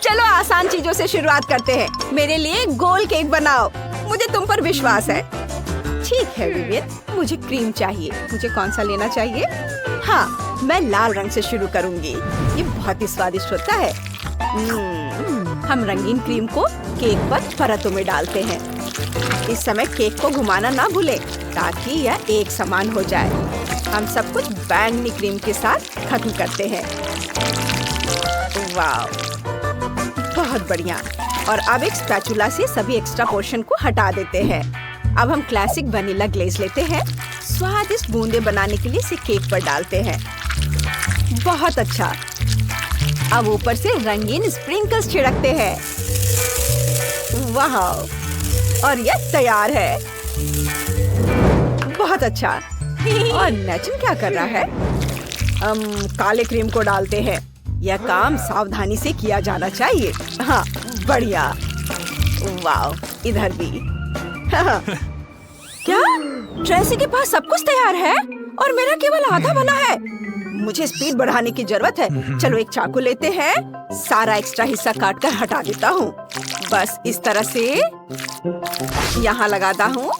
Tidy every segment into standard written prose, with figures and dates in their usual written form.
चलो आसान चीजों से शुरुआत करते हैं। मेरे लिए गोल केक बनाओ, मुझे तुम पर विश्वास है। ठीक है विवियन, मुझे क्रीम चाहिए। मुझे कौन सा लेना चाहिए? हाँ, मैं लाल रंग से शुरू करूंगी। ये बहुत ही स्वादिष्ट होता है। हम रंगीन क्रीम को केक पर परतों में डालते हैं। इस समय केक को घुमाना ना भूलें ताकि यह एक समान हो जाए। हम सब कुछ बैंगनी क्रीम के साथ खत्म करते हैं। वाह, बहुत बढ़िया। और अब एक स्पैचुला से सभी एक्स्ट्रा पोर्शन को हटा देते हैं। अब हम क्लासिक वनीला ग्लेज लेते हैं। स्वादिष्ट बूंदे बनाने के लिए इसे केक पर डालते हैं। बहुत अच्छा। अब ऊपर से रंगीन स्प्रिंकल्स छिड़कते हैं। वाह, और यह तैयार है। बहुत अच्छा। और नेचन क्या कर रहा है? हम काले क्रीम को डालते हैं। यह काम सावधानी से किया जाना चाहिए। हाँ, बढ़िया। वाह, इधर भी। क्या ट्रेसी के पास सब कुछ तैयार है और मेरा केवल आधा बना है? मुझे स्पीड बढ़ाने की जरूरत है। चलो एक चाकू लेते हैं। सारा एक्स्ट्रा हिस्सा काट कर हटा देता हूँ। बस इस तरह से यहाँ लगाता हूँ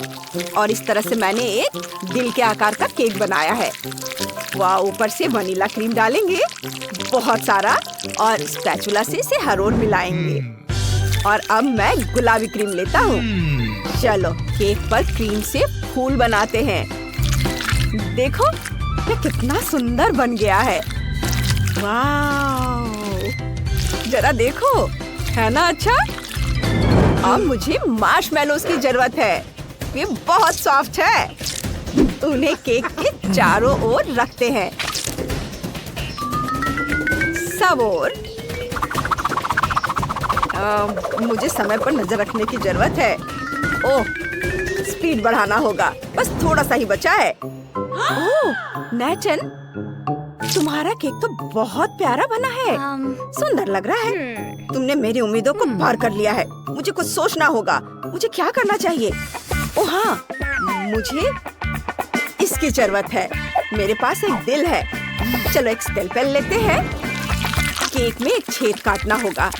और इस तरह से मैंने एक दिल के आकार का केक बनाया है। वाह, ऊपर से वनीला क्रीम डालेंगे बहुत सारा और स्पैचुला से इसे हर ओर मिलाएंगे। और अब मैं गुलाबी क्रीम लेता हूँ। चलो केक पर क्रीम से फूल बनाते हैं। देखो ये कितना सुंदर बन गया है। वाह, जरा देखो, है ना अच्छा? अब मुझे मार्शमैलोज की जरूरत है। ये बहुत सॉफ्ट है। उन्हें केक के चारों ओर रखते हैं, सब ओर। मुझे समय पर नजर रखने की जरूरत है। ओह, स्पीड बढ़ाना होगा। बस थोड़ा सा ही बचा है। ओह, नेचन, तुम्हारा केक तो बहुत प्यारा बना है। सुंदर लग रहा है। तुमने मेरी उम्मीदों को पार कर लिया है। मुझे कुछ सोचना होगा। मुझे क्या करना चाहिए? ओह हाँ, मुझे इसकी जरूरत है। मेरे पास एक दिल है। चलो एक स्केलपेल लेते हैं। केक में एक छेद काटना होगा।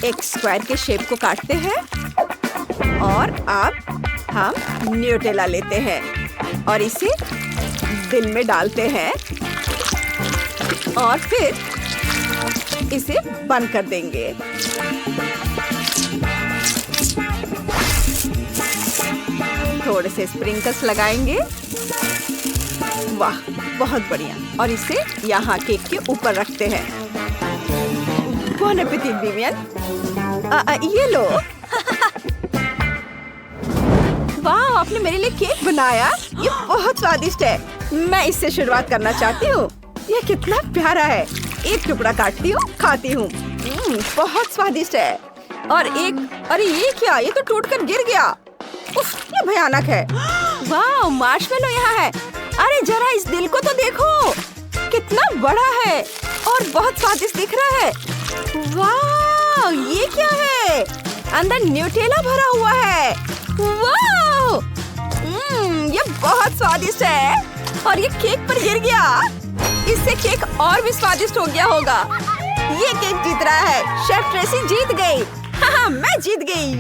एक स्क्वायर के शेप को काटते हैं और अब हम न्यूटेला लेते हैं और इसे दिल में डालते हैं और फिर इसे बंद कर देंगे। थोड़े से स्प्रिंकल्स लगाएंगे। वाह, बहुत बढ़िया। और इसे यहाँ केक के ऊपर रखते हैं। बॉन एपेटिट विवियन। ये लो। वाह, आपने मेरे लिए केक बनाया। ये बहुत स्वादिष्ट है। मैं इससे शुरुआत करना चाहती हूँ। ये कितना प्यारा है। एक टुकड़ा काटती हूँ, खाती हूँ। बहुत स्वादिष्ट है। और एक, अरे ये क्या? ये तो टूटकर गिर गया। उफ, ये भयानक है। वाह, मार्शमेलो यहाँ है। अरे जरा इस दिल को तो देखो, कितना बड़ा है और बहुत स्वादिष्ट दिख रहा है। वाह, ये क्या है? अंदर न्यूटेला भरा हुआ है। वाह, ये बहुत स्वादिष्ट है और ये केक पर गिर गया। इससे केक और भी स्वादिष्ट हो गया होगा। ये केक जीत रहा है। शेफ ट्रेसी जीत गई। हाँ, मैं जीत गई।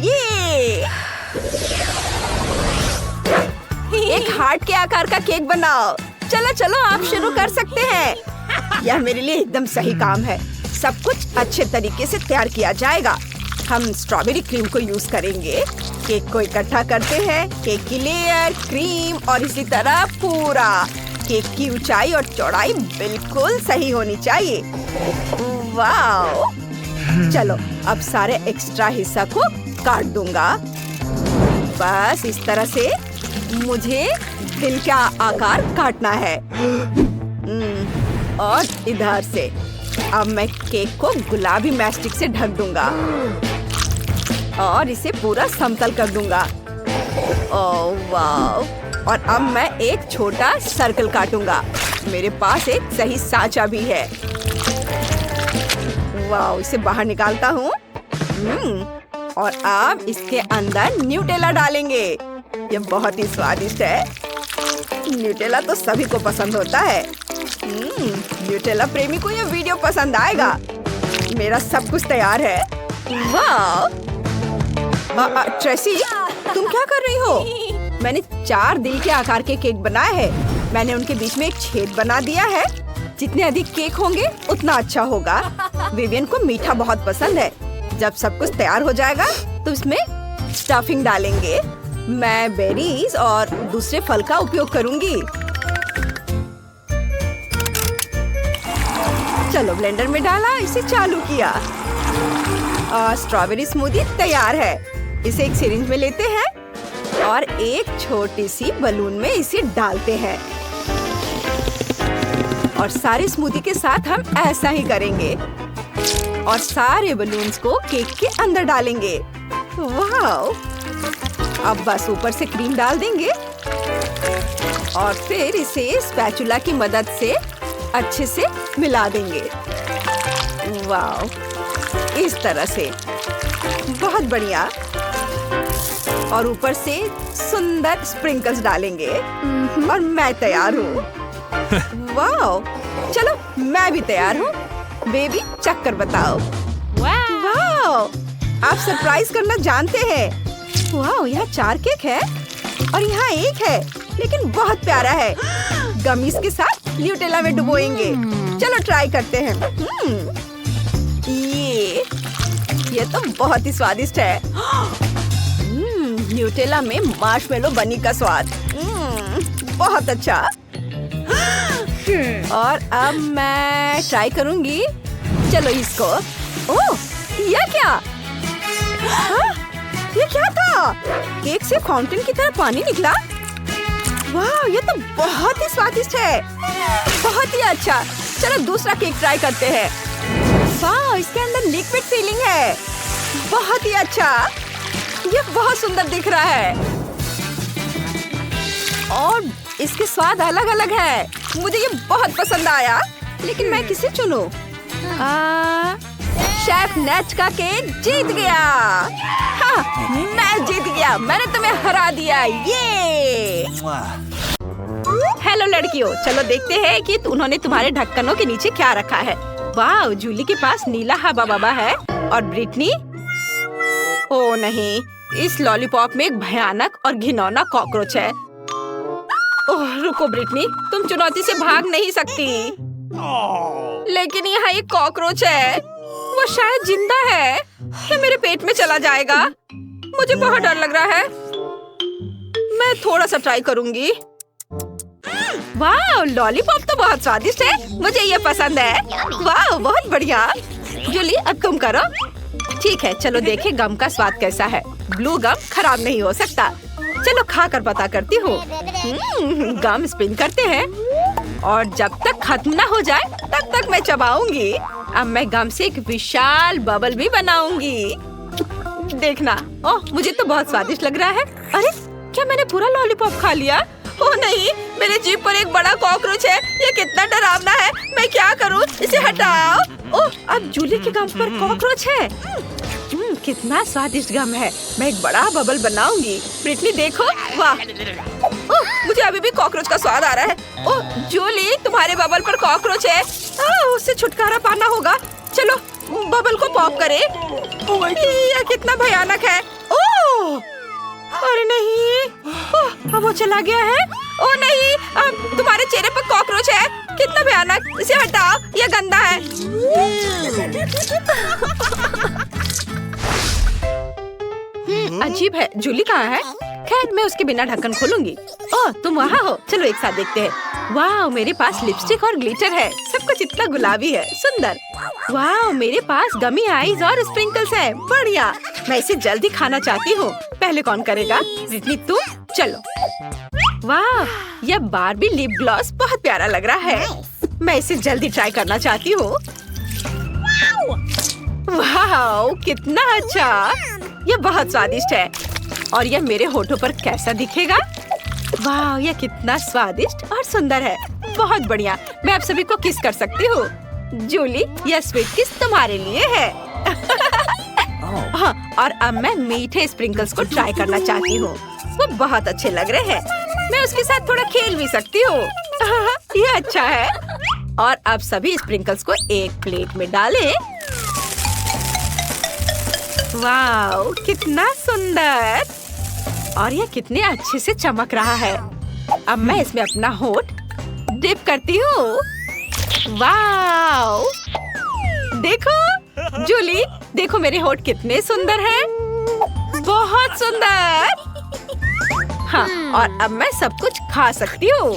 ये एक हार्ट के आकार का केक बनाओ। चलो चलो, आप शुरू कर सकते हैं। यह मेरे लिए एकदम सही काम है। सब कुछ अच्छे तरीके से तैयार किया जाएगा। हम स्ट्रॉबेरी क्रीम को यूज करेंगे। केक को इकट्ठा करते हैं। केक की लेयर, क्रीम और इसी तरह पूरा। केक की ऊंचाई और चौड़ाई बिल्कुल सही होनी चाहिए। वाह, चलो अब सारे एक्स्ट्रा हिस्सा को काट दूंगा। बस इस तरह से मुझे दिल का आकार काटना है। और इधर से अब मैं केक को गुलाबी मैस्टिक से ढक दूंगा और इसे पूरा समतल कर दूंगा। ओह वाह, और अब मैं एक छोटा सर्कल काटूंगा। मेरे पास एक सही सांचा भी है। वाह, इसे बाहर निकालता हूँ। और अब इसके अंदर न्यूटेला डालेंगे। ये बहुत ही स्वादिष्ट है। न्यूटेला तो सभी को पसंद होता है। न्यूटेला प्रेमी को ये वीडियो पसंद आएगा। मेरा सब कुछ तैयार है। वाह! ट्रेसी, तुम क्या कर रही हो? मैंने 4 दिल के आकार के केक बनाए हैं। मैंने उनके बीच में एक छेद बना दिया है। जितने अधिक केक होंगे उतना अच्छा होगा। विवियन को मीठा बहुत पसंद है। जब सब कुछ तैयार हो जाएगा तो इसमें स्टफिंग डालेंगे। मैं बेरीज और दूसरे फल का उपयोग करूंगी। चलो ब्लेंडर में डाला, इसे चालू किया और स्ट्रॉबेरी स्मूदी तैयार है। इसे एक सिरिंज में लेते हैं और एक छोटी सी बलून में इसे डालते हैं और सारे स्मूदी के साथ हम ऐसा ही करेंगे और सारे बलून्स को केक के अंदर डालेंगे। वाह! अब बस ऊपर से क्रीम डाल देंगे और फिर इसे स्पैचुला की मदद से अच्छे से मिला देंगे। वाह! इस तरह से बहुत बढ़िया। और ऊपर से सुंदर स्प्रिंकल्स डालेंगे और मैं तैयार हूँ। वाह! चलो मैं भी तैयार हूँ। बेबी चक्कर बताओ। वाह! आप सरप्राइज करना जानते हैं। वाह! यहाँ 4 केक है और यहाँ 1 है, लेकिन बहुत प्यारा है। गमीज के साथ न्यूटेला में डुबोएंगे। चलो ट्राई करते हैं। ये तो बहुत ही स्वादिष्ट है। न्यूटेला में मार्शमेलो बनी का स्वाद। बहुत अच्छा। और अब मैं ट्राई करूंगी। चलो इसको। ओह, ये क्या? हाँ, ये क्या था? केक से फाउंटेन की तरह पानी निकला। वाह, ये तो बहुत ही स्वादिष्ट है। बहुत ही अच्छा। चलो दूसरा केक ट्राई करते हैं। वाह, इसके अंदर लिक्विड फीलिंग है। बहुत ही अच्छा। ये बहुत सुंदर दिख रहा है और इसके स्वाद अलग अलग है। मुझे ये बहुत पसंद आया, लेकिन मैं किसे चुनूं? शेफ नेच का केक जीत गया। हाँ, मैं जीत गया। मैंने तुम्हें हरा दिया। ये हेलो लड़कियों, चलो देखते हैं कि उन्होंने तुम्हारे ढक्कनों के नीचे क्या रखा है। वाह, जूली के पास नीला हवा बबा है और ब्रिटनी, ओ नहीं, इस लॉलीपॉप में एक भयानक और घिनौना कॉकरोच है। ओह रुको ब्रिटनी, तुम चुनौती से भाग नहीं सकती। लेकिन यहाँ एक कॉकरोच है। वो शायद जिंदा है। ये मेरे पेट में चला जाएगा। मुझे बहुत डर लग रहा है। मैं थोड़ा सा ट्राई करूंगी। वाह, लॉलीपॉप तो बहुत स्वादिष्ट है। मुझे ये पसंद है। वाह, बहुत बढ़िया। जूली, अब तुम करो। ठीक है, चलो देखें गम का स्वाद कैसा है। ब्लू गम खराब नहीं हो सकता। चलो खाकर पता करती हूँ। गम स्पिन करते हैं और जब तक खत्म ना हो जाए तब तक मैं चबाऊंगी। अब मैं गम से एक विशाल बबल भी बनाऊंगी। देखना। ओह, मुझे तो बहुत स्वादिष्ट लग रहा है। अरे, क्या मैंने पूरा लॉलीपॉप खा लिया? ओह नहीं, मेरे जीभ पर एक बड़ा कॉकरोच है। ये कितना डरावना है। मैं क्या करूँ? इसे हटाओ। ओह, अब जूली के गम पर कॉकरोच है। कितना स्वादिष्ट गम है। मैं एक बड़ा बबल बनाऊंगी। ब्रिटनी देखो। वाह, ओह, मुझे अभी भी कॉकरोच का स्वाद आ रहा है। ओह जूली, तुम्हारे बबल पर कॉकरोच है। उससे छुटकारा पाना होगा। चलो बबल को पॉप करें। यह कितना भयानक है। ओह, अरे नहीं, ओह, अब वो चला गया है। ओह नहीं, अब तुम्हारे चेहरे पर कॉकरोच है। कितना भयानक। इसे हटाओ, यह गंदा है। अजीब है। जूली कहाँ है? खैर, मैं उसके बिना ढक्कन खोलूंगी। ओह, तुम वहाँ हो। चलो एक साथ देखते हैं। वाह, मेरे पास लिपस्टिक और ग्लिटर है। सब कुछ इतना गुलाबी है। सुंदर। वाह, मेरे पास गमी आईज और स्प्रिंकल्स है। बढ़िया। मैं इसे जल्दी खाना चाहती हूँ। पहले कौन करेगा? ब्रिटनी, तुम। चलो। वाह, यह बार्बी लिप ग्लॉस बहुत प्यारा लग रहा है। मैं इसे जल्दी ट्राई करना चाहती हूँ। वाह, कितना अच्छा। यह बहुत स्वादिष्ट है। और यह मेरे होठों पर कैसा दिखेगा? वाह, यह कितना स्वादिष्ट और सुंदर है। बहुत बढ़िया। मैं आप सभी को किस कर सकती हूँ। जूली, यह स्वीट किस तुम्हारे लिए है। हाँ, और अब मैं मीठे स्प्रिंकल्स को ट्राई करना चाहती हूँ। वो बहुत अच्छे लग रहे हैं। मैं उसके साथ थोड़ा खेल भी सकती हूँ। यह अच्छा है। और अब सभी स्प्रिंकल्स को एक प्लेट में डालें। वाओ, कितना सुंदर। और ये कितने अच्छे से चमक रहा है। अब मैं इसमें अपना होठ डिप करती हूँ। वाओ, देखो जूली, देखो मेरे होठ कितने सुंदर हैं। बहुत सुंदर। हाँ, और अब मैं सब कुछ खा सकती हूँ।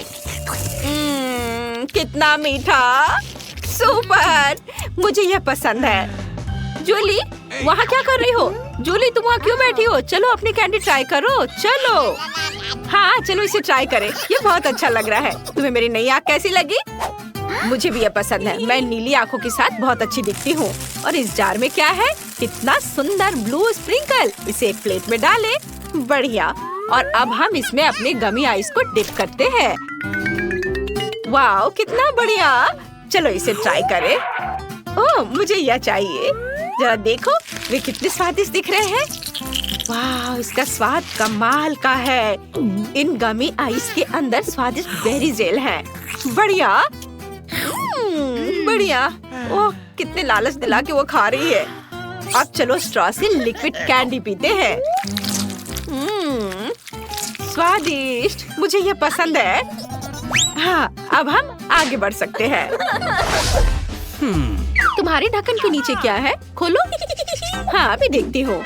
कितना मीठा। सुपर, मुझे यह पसंद है। जूली, वहाँ क्या कर रही हो? जूली, तुम वहाँ क्यों बैठी हो? चलो अपनी कैंडी ट्राई करो, चलो। हाँ, चलो इसे ट्राई करें। ये बहुत अच्छा लग रहा है। तुम्हें मेरी नई आँख कैसी लगी? मुझे भी ये पसंद है। मैं नीली आँखों के साथ बहुत अच्छी दिखती हूँ। और इस जार में क्या है? कितना सुंदर ब्लू स्प्रिंकल। इसे एक प्लेट में डालें। बढ़िया। और अब हम इसमें अपने गमी आइस को डिप करते हैं। वाओ, कितना बढ़िया। चलो इसे ट्राई करें। ओह, मुझे यह चाहिए। जरा देखो, वे कितने स्वादिष्ट दिख रहे हैं। वाह, इसका स्वाद कमाल का है। इन गमी आइस के अंदर स्वादिष्ट बेरी जेल है। बढ़िया। बढ़िया। ओह, कितने लालच दिला के वो खा रही है। अब चलो स्ट्रॉ से लिक्विड कैंडी पीते हैं। स्वादिष्ट, मुझे ये पसंद है। हाँ, अब हम आगे बढ़ सकते हैं। तुम्हारे ढक्कन के नीचे क्या है? खोलो। हाँ, अभी देखती हूँ।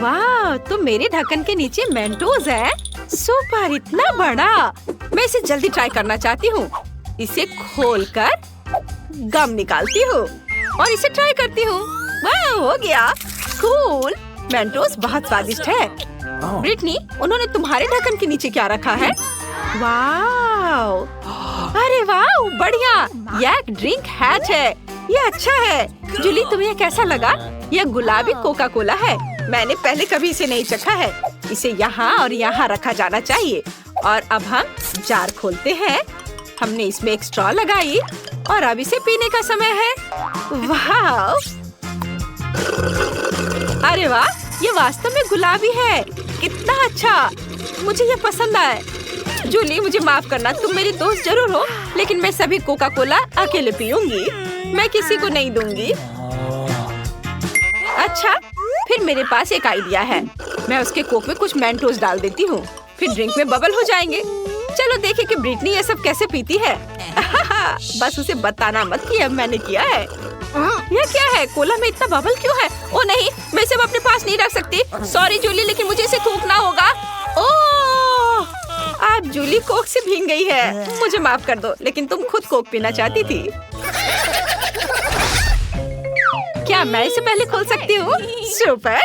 वाह, तो मेरे ढक्कन के नीचे मेंटोस है। सुपर, इतना बड़ा। मैं इसे जल्दी ट्राई करना चाहती हूँ। इसे खोलकर गम निकालती हूँ और इसे ट्राई करती हूँ। वाह, हो गया। कूल। मेंटोस बहुत स्वादिष्ट है। ब्रिटनी, उन्होंने तुम्हारे ढक्कन के नीचे क्या रखा है? वाह, अरे वाह, बढ़िया। यह एक ड्रिंक हैच है। ये अच्छा है। जूली, तुम्हें कैसा लगा? यह गुलाबी कोका कोला है। मैंने पहले कभी इसे नहीं चखा है। इसे यहाँ और यहाँ रखा जाना चाहिए। और अब हम जार खोलते हैं। हमने इसमें एक स्ट्रॉ लगाई और अब इसे पीने का समय है। वाह, अरे वाह, ये वास्तव में गुलाबी है। कितना अच्छा, मुझे ये पसंद आया। जूली, मुझे माफ करना, तुम मेरी दोस्त जरूर हो, लेकिन मैं सभी कोका कोला अकेले पीऊंगी। मैं किसी को नहीं दूंगी। अच्छा, फिर मेरे पास एक आइडिया है। मैं उसके कोक में कुछ मेंटोस डाल देती हूँ। फिर ड्रिंक में बबल हो जाएंगे। चलो देखें कि ब्रिटनी ये सब कैसे पीती है। बस उसे बताना मत कि अब मैंने किया है। यह क्या है? कोला में इतना बबल क्यों है? ओ नहीं, मैं इसे अपने पास नहीं रख सकती। सॉरी जूली, लेकिन मुझे इसे थूकना होगा। ओह, आज जूली कोक से भीग गई है। मुझे माफ कर दो, लेकिन तुम खुद कोक पीना चाहती थी। क्या मैं इसे पहले खोल सकती हूँ? सुपर।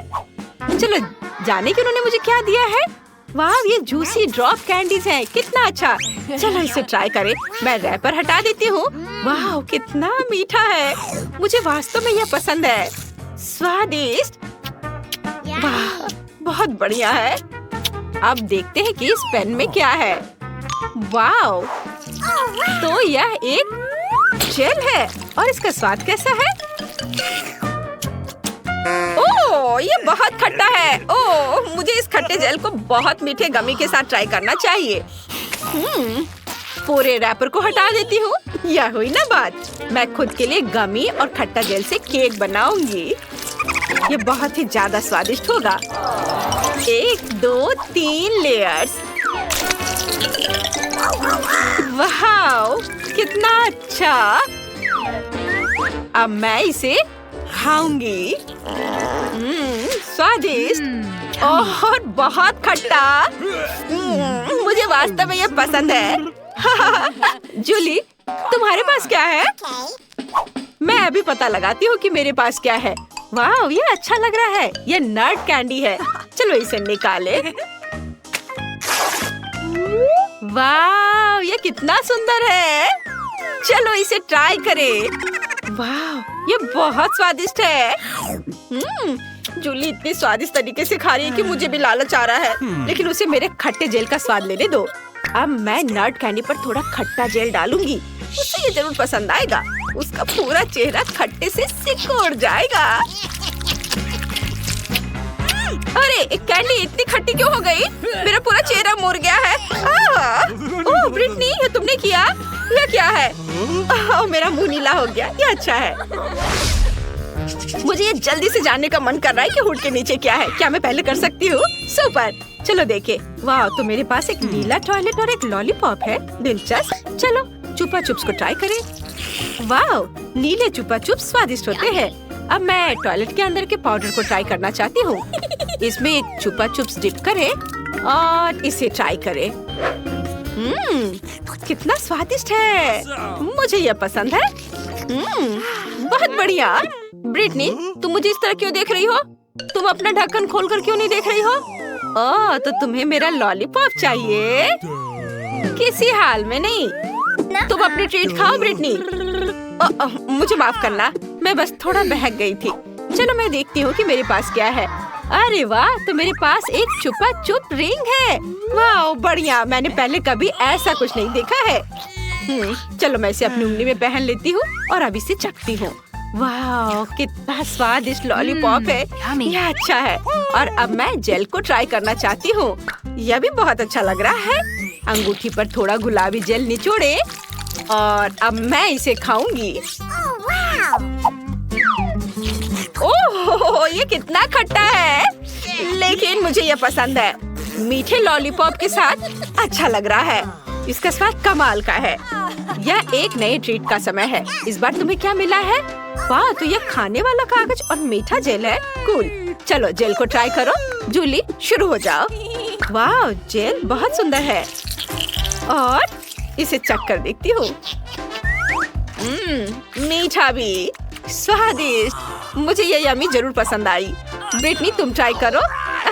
चलो जाने कि उन्होंने मुझे क्या दिया है। वाह, ये जूसी ड्रॉप कैंडीज है। कितना अच्छा। चलो इसे ट्राई करें। मैं रैपर हटा देती हूँ। वाह, कितना मीठा है। मुझे वास्तव में यह पसंद है। स्वादिष्ट। वाह, बहुत बढ़िया है। अब देखते हैं कि इस पेन में क्या है। वाह, तो यह एक जेल है। और इसका स्वाद कैसा है? ओह, ये बहुत खट्टा है। ओह, मुझे इस खट्टे जेल को बहुत मीठे गमी के साथ ट्राई करना चाहिए। पूरे रैपर को हटा देती हूँ। यह हुई ना बात। मैं खुद के लिए गमी और खट्टा जेल से केक बनाऊंगी। ये बहुत ही ज्यादा स्वादिष्ट होगा। 1, 2, 3 लेयर्स। वाह, कितना अच्छा। अब मैं इसे खाऊंगी। स्वादिष्ट और बहुत खट्टा। मुझे वास्तव में ये पसंद है। जूली, तुम्हारे पास क्या है? मैं अभी पता लगाती हूँ कि मेरे पास क्या है। वाह, ये अच्छा लग रहा है। ये नट कैंडी है। चलो इसे निकाले। वाह, ये कितना सुंदर है। चलो इसे ट्राई करें। वाह, ये बहुत स्वादिष्ट है। जूली इतनी स्वादिष्ट तरीके से खा रही है कि मुझे भी लालच आ रहा है। लेकिन उसे मेरे खट्टे जेल का स्वाद लेने दो। अब मैं नट कैंडी पर थोड़ा खट्टा जेल डालूंगी। उसे ये जरूर पसंद आएगा। उसका पूरा चेहरा खट्टे से सिकुड़ जाएगा। अरे, एक कैंडी इतनी खट्टी क्यों हो गई? मेरा पूरा चेहरा मुड़ गया है। ओह ब्रिटनी, ये तुमने किया? यह क्या है? मेरा मुंह नीला हो गया। ये अच्छा है। मुझे ये जल्दी से जानने का मन कर रहा है कि हुड के नीचे क्या है। क्या मैं पहले कर सकती हूँ? सुपर, चलो देखे। वाह, तो मेरे पास एक नीला टॉयलेट और एक लॉलीपॉप है। दिलचस्प। चलो चुपा चुप्स को ट्राई करें। वाह, नीले चुपा चुप्स स्वादिष्ट होते हैं। अब मैं टॉयलेट के अंदर के पाउडर को ट्राई करना चाहती हूँ। इसमें एक चुपा चुप्स डिप करें और इसे ट्राई करें। कितना स्वादिष्ट है। मुझे यह पसंद है। बहुत बढ़िया। ब्रिटनी, तुम मुझे इस तरह क्यों देख रही हो? तुम अपना ढक्कन खोलकर क्यों नहीं देख रही हो? ओह, तो तुम्हें मेरा लॉलीपॉप चाहिए? किसी हाल में नहीं। तुम अपनी ट्रीट खाओ ब्रिटनी। मुझे माफ करना, मैं बस थोड़ा बहक गई थी। चलो मैं देखती हूँ कि मेरे पास क्या है। अरे वाह, तो मेरे पास एक चुपा चुप रिंग है। वाह बढ़िया, मैंने पहले कभी ऐसा कुछ नहीं देखा है। चलो मैं इसे अपनी उंगली में पहन लेती हूँ और अब इसे चखती हूँ। वाह, कितना स्वादिष्ट लॉलीपॉप है। यह अच्छा है। और अब मैं जेल को ट्राई करना चाहती हूँ। यह भी बहुत अच्छा लग रहा है। अंगूठी पर थोड़ा गुलाबी जेल निचोड़े और अब मैं इसे खाऊंगी। ओह, ये कितना खट्टा है, लेकिन मुझे ये पसंद है। मीठे लॉलीपॉप के साथ अच्छा लग रहा है। इसका स्वाद कमाल का है। यह एक नए ट्रीट का समय है। इस बार तुम्हें क्या मिला है? वाह, तो यह खाने वाला कागज और मीठा जेल है। कूल। चलो जेल को ट्राई करो। जूली, शुरू हो जाओ। वाह, जेल बहुत सुंदर है और इसे चख कर देखती हूँ। मीठा भी, स्वादिष्ट। मुझे ये यम्मी जरूर पसंद आई। ब्रिटनी, तुम ट्राई करो।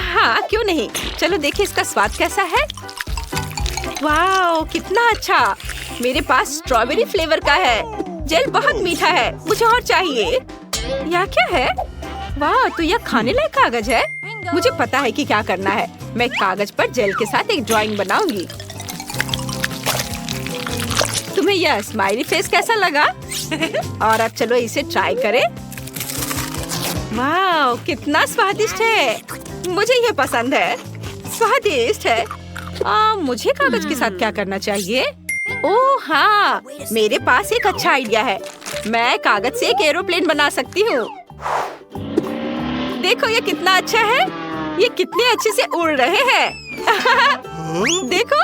हाँ, क्यों नहीं। चलो देखिए इसका स्वाद कैसा है। वाह, कितना अच्छा। मेरे पास स्ट्रॉबेरी फ्लेवर का है। जेल बहुत मीठा है, मुझे और चाहिए। यह क्या है? वाह, तो यह खाने लायक कागज है। मुझे पता है कि क्या करना है। मैं कागज पर जेल के साथ एक ड्राइंग बनाऊंगी। तुम्हें यह स्माइली फेस कैसा लगा? और अब चलो इसे ट्राई करें। वाह, कितना स्वादिष्ट है। मुझे ये पसंद है। स्वादिष्ट है। मुझे कागज के साथ क्या करना चाहिए? ओह हाँ, मेरे पास एक अच्छा आइडिया है। मैं कागज से एक एरोप्लेन बना सकती हूँ। देखो ये कितना अच्छा है। ये कितने अच्छे से उड़ रहे हैं। देखो,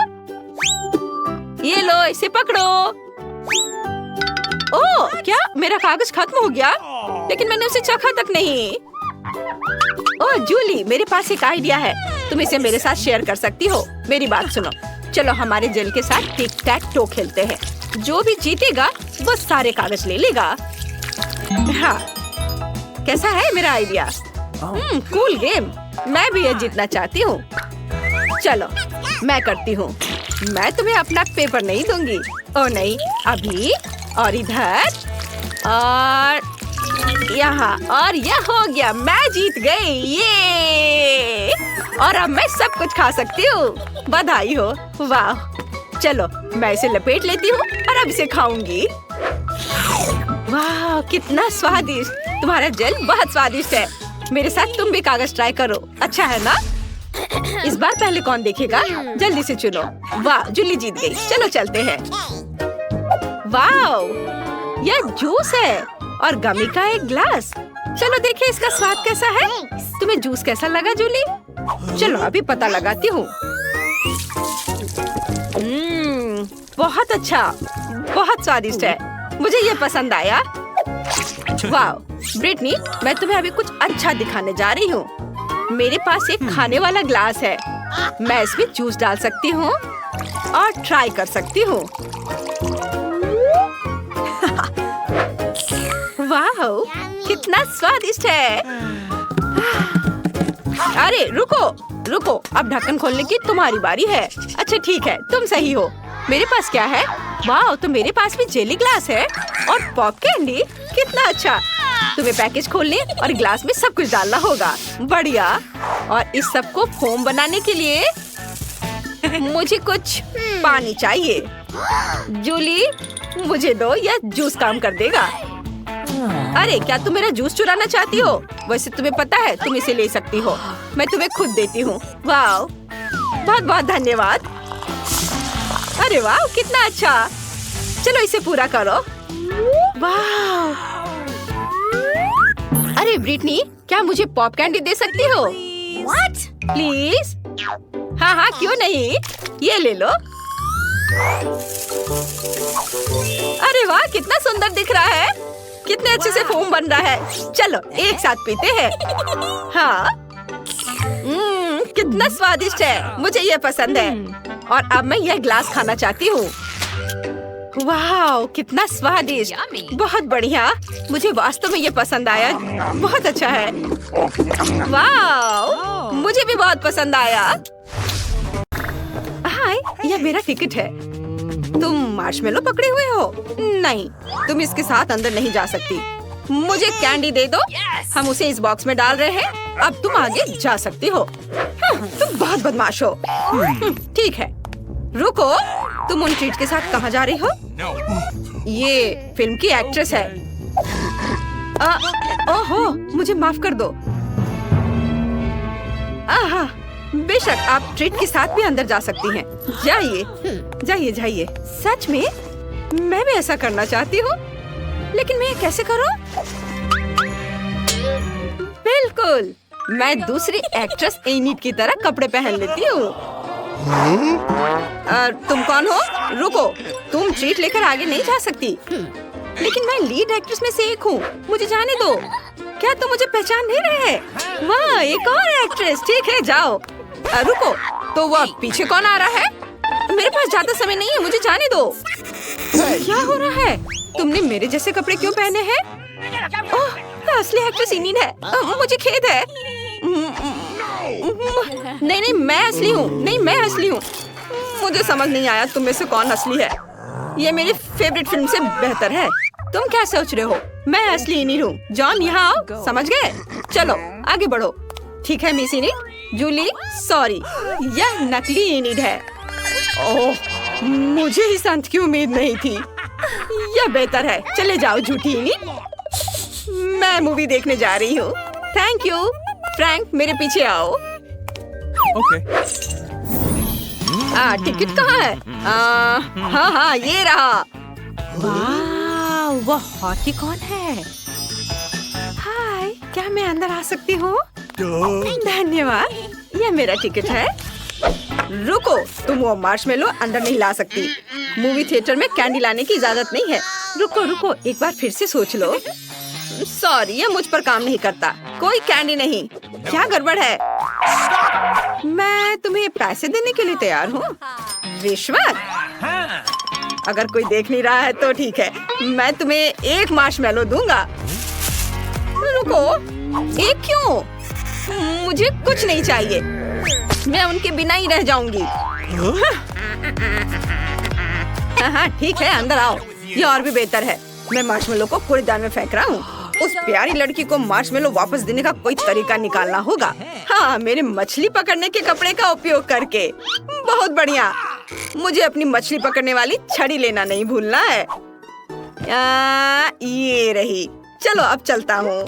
ये लो, इसे पकड़ो। ओह, क्या मेरा कागज खत्म हो गया? लेकिन मैंने उसे चखा तक नहीं। ओह जूली, मेरे पास एक आइडिया है। तुम इसे मेरे साथ शेयर कर सकती हो। मेरी बात सुनो। चलो हमारे जेल के साथ टिक टैक टो खेलते हैं। जो भी जीतेगा वो सारे कागज ले लेगा। हाँ, कैसा है मेरा आइडिया? Cool game. मैं भी ये जीतना चाहती हूँ। चलो मैं करती हूँ। मैं तुम्हें अपना पेपर नहीं दूंगी। ओ नहीं, अभी और इधर और यहाँ, और यह हो गया। मैं जीत गई। ये और अब मैं सब कुछ खा सकती हूँ। बधाई हो। वाह, चलो मैं इसे लपेट लेती हूँ और अब इसे खाऊंगी। वाह, कितना स्वादिष्ट। तुम्हारा जेल बहुत स्वादिष्ट है। मेरे साथ तुम भी कागज ट्राई करो। अच्छा है ना? इस बार पहले कौन देखेगा? जल्दी से चुनो। वाह, जूली जीत गई। चलो चलते हैं। वाह, यह जूस है और गमी का एक ग्लास। चलो देखिए इसका स्वाद कैसा है। तुम्हें जूस कैसा लगा जूली? चलो अभी पता लगाती हूँ। बहुत अच्छा, बहुत स्वादिष्ट है। मुझे ये पसंद आया। वाह ब्रिटनी, मैं तुम्हें अभी कुछ अच्छा दिखाने जा रही हूँ। मेरे पास एक खाने वाला ग्लास है। मैं इसमें जूस डाल सकती हूँ और ट्राई कर सकती हूँ। वाह, कितना स्वादिष्ट है। अरे रुको रुको, अब ढक्कन खोलने की तुम्हारी बारी है। अच्छा ठीक है, तुम सही हो। मेरे पास क्या है? वाह, तो मेरे पास भी जेली ग्लास है और पॉप कैंडी। कितना अच्छा। तुम्हें पैकेज खोलने और ग्लास में सब कुछ डालना होगा। बढ़िया। और इस सब को फोम बनाने के लिए मुझे कुछ पानी चाहिए। जूली, मुझे दो, यह जूस काम कर देगा। अरे क्या तुम मेरा जूस चुराना चाहती हो? वैसे तुम्हें पता है तुम इसे ले सकती हो। मैं तुम्हें खुद देती हूँ। वाह, बहुत बहुत धन्यवाद। अरे वाह, कितना अच्छा। चलो इसे पूरा करो। वाह, अरे ब्रिटनी, क्या मुझे पॉप कैंडी दे सकती हो? What? प्लीज। हाँ हाँ, क्यों नहीं, ये ले लो। अरे वाह, कितना सुंदर दिख रहा है, कितने अच्छे से फोम बन रहा है। चलो एक साथ पीते हैं। हाँ, कितना स्वादिष्ट है, मुझे ये पसंद है। और अब मैं यह ग्लास खाना चाहती हूँ। वाह, कितना स्वादिष्ट, बहुत बढ़िया, मुझे वास्तव में ये पसंद आया, बहुत अच्छा है। वाह, मुझे भी बहुत पसंद आया। हाय, यह मेरा टिकट है। तुम मार्शमेलो पकड़े हुए हो? नहीं, तुम इसके साथ अंदर नहीं जा सकती। मुझे कैंडी दे दो। हम उसे इस बॉक्स में डाल रहे हैं। अब तुम आगे जा सकती हो। तुम बहुत बदमाश हो। ठीक है, रुको, तुम उन ट्रीट के साथ कहाँ जा रही हो? ये फिल्म की एक्ट्रेस है। ओहो, मुझे माफ कर दो। आहा, बेशक आप ट्रीट के साथ भी अंदर जा सकती हैं। जाइए जाइए जाइए। सच में मैं भी ऐसा करना चाहती हूँ, लेकिन मैं ये कैसे करूँ? बिल्कुल, मैं दूसरी एक्ट्रेस एनिट की तरह कपड़े पहन लेती हूँ। तुम कौन हो? रुको, तुम ट्रीट लेकर आगे नहीं जा सकती। लेकिन मैं लीड एक्ट्रेस में से एक हूँ, मुझे जाने दो। क्या तुम मुझे पहचान नहीं रहे? वाह, एक और एक्ट्रेस। ठीक है, जाओ। रुको, तो वह पीछे कौन आ रहा है? मेरे पास ज्यादा समय नहीं है, मुझे जाने दो। क्या हो रहा है? तुमने मेरे जैसे कपड़े क्यों पहने हैं? ओह, असली एक्ट्रेस इनिन है। मुझे खेद है। नहीं नहीं, मैं असली हूँ। नहीं, मैं असली हूँ। मुझे समझ नहीं आया तुम में से कौन असली है। ये मेरी फेवरेट फिल्म से बेहतर है। तुम क्या सोच रहे हो? मैं असली इनिन हूँ। जॉन, यहाँ आओ। समझ गए? चलो आगे बढ़ो। ठीक है मिस इनिड। जूली, सॉरी, यह नकली इनिड है। ओह, मुझे इस अंत की उम्मीद नहीं थी। यह बेहतर है। चले जाओ झूठी इनिड। मैं मूवी देखने जा रही हूँ। Thank you. फ्रैंक, मेरे पीछे आओ। Okay. टिकट कहाँ है? हाँ हाँ, ये रहा। वाह, वह हॉटी कौन है? हाय, क्या मैं अंदर आ सकती हूँ? धन्यवाद, यह मेरा टिकट है। रुको, तुम वो मार्शमेलो अंदर नहीं ला सकती। मूवी थिएटर में कैंडी लाने की इजाजत नहीं है। रुको रुको, एक बार फिर से सोच लो। सॉरी, ये मुझ पर काम नहीं करता। कोई कैंडी नहीं। क्या गड़बड़ है? मैं तुम्हें पैसे देने के लिए तैयार हूँ। रिश्वत? अगर कोई देख नहीं रहा है तो ठीक है, मैं तुम्हें एक मार्शमेलो दूंगा। रुको, एक क्यों? मुझे कुछ नहीं चाहिए। मैं उनके बिना ही रह जाऊंगी। हाँ ठीक है, अंदर आओ। ये और भी बेहतर है। मैं मार्शमेलो को कूड़ेदान में फेंक रहा हूँ। उस प्यारी लड़की को मार्शमेलो वापस देने का कोई तरीका निकालना होगा। हाँ, मेरे मछली पकड़ने के कपड़े का उपयोग करके। बहुत बढ़िया। मुझे अपनी मछली पकड़ने वाली छड़ी लेना नहीं भूलना है। ये रही। चलो अब चलता हूँ।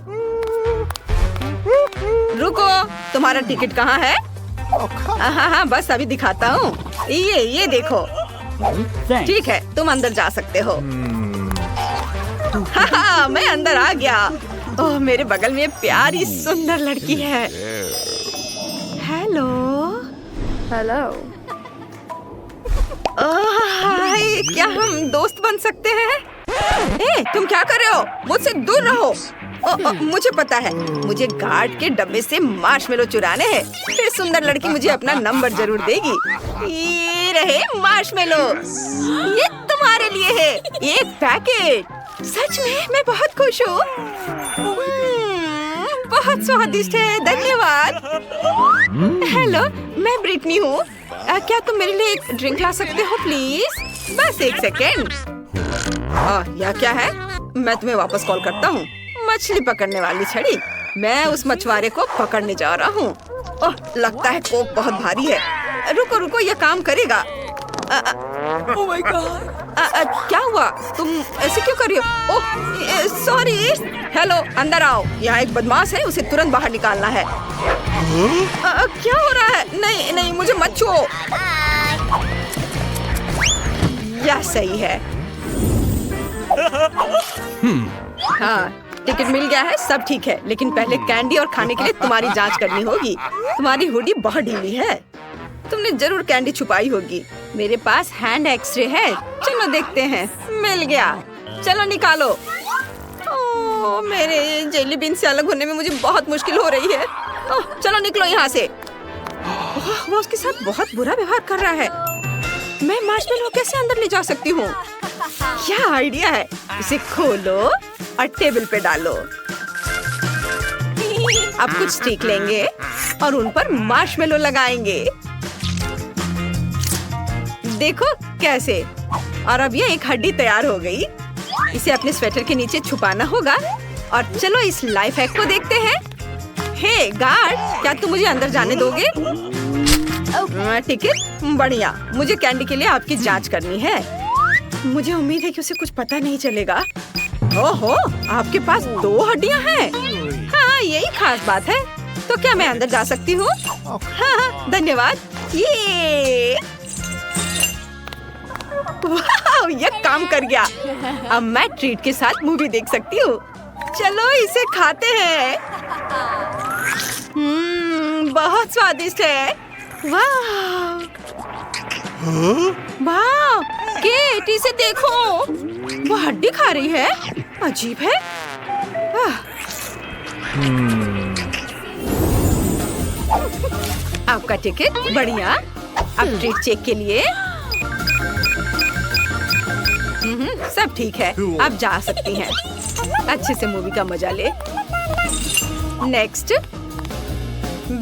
रुको, तुम्हारा टिकट कहाँ है? हाँ, बस अभी दिखाता हूँ। ये देखो। ठीक है, तुम अंदर जा सकते हो। हाँ, मैं अंदर आ गया। ओह, मेरे बगल में प्यारी सुंदर लड़की है। हेलो। हाय, क्या हम दोस्त बन सकते हैं? तुम क्या कर रहे हो? मुझसे दूर रहो। मुझे पता है, मुझे गार्ड के डब्बे से मार्शमेलो चुराने हैं। फिर सुंदर लड़की मुझे अपना नंबर जरूर देगी। ये रहे मार्शमेलो। ये तुम्हारे लिए है, एक पैकेट। सच में मैं बहुत खुश हूँ। बहुत स्वादिष्ट है, धन्यवाद। हेलो, मैं ब्रिटनी हूँ। क्या तुम मेरे लिए एक ड्रिंक ला सकते हो प्लीज? बस एक सेकेंड। यह क्या है? मैं तुम्हें वापस कॉल करता हूँ। मछली पकड़ने वाली छड़ी। मैं उस मछुआरे को पकड़ने जा रहा हूँ। ओह, लगता है कोक बहुत भारी है। रुको रुको, यह काम करेगा। Oh my God. क्या हुआ? तुम ऐसे क्यों कर रही हो? ओह, सॉरी। हेलो, अंदर आओ। यहाँ एक बदमाश है, उसे तुरंत बाहर निकालना है। क्या हो रहा है? नहीं नहीं, मुझे मत छुओ। यह सही है। हाँ, टिकट मिल गया है, सब ठीक है, लेकिन पहले कैंडी और खाने के लिए तुम्हारी जांच करनी होगी। तुम्हारी हुडी बहुत ढीली है, तुमने जरूर कैंडी छुपाई होगी। मेरे पास हैंड एक्सरे है, चलो देखते हैं। मिल गया, चलो निकालो। ओह, मेरे जेली बीन से अलग होने में मुझे बहुत मुश्किल हो रही है। ओह, चलो निकलो यहाँ से। ओह, वो उसके साथ बहुत बुरा व्यवहार कर रहा है। मैं मार्शमेलो कैसे अंदर ले जा सकती हूँ? क्या आइडिया है, इसे खोलो और टेबल पे डालो। अब कुछ स्टिक लेंगे और उन पर मार्शमेलो लगाएंगे। देखो कैसे। और अब ये एक हड्डी तैयार हो गई। इसे अपने स्वेटर के नीचे छुपाना होगा। और चलो इस लाइफ हैक को देखते हैं। हे गार्ड, क्या तुम मुझे अंदर जाने दोगे? टिकट, बढ़िया। मुझे कैंडी के लिए आपकी जांच करनी है। मुझे उम्मीद है कि उसे कुछ पता नहीं चलेगा। ओहो, आपके पास 2 हड्डियां हैं। हाँ, यही खास बात है। तो क्या मैं अंदर जा सकती हूँ? हाँ, धन्यवाद। ये वाह, ये काम कर गया। अब मैं ट्रीट के साथ मूवी देख सकती हूँ। चलो इसे खाते हैं। बहुत स्वादिष्ट है। वाह वाह, केट इसे देखो, वो हड्डी खा रही है। अजीब है। आपका टिकट, बढ़िया। अब ट्रीट चेक के लिए सब ठीक है, आप जा सकती हैं। अच्छे से मूवी का मजा ले। नेक्स्ट।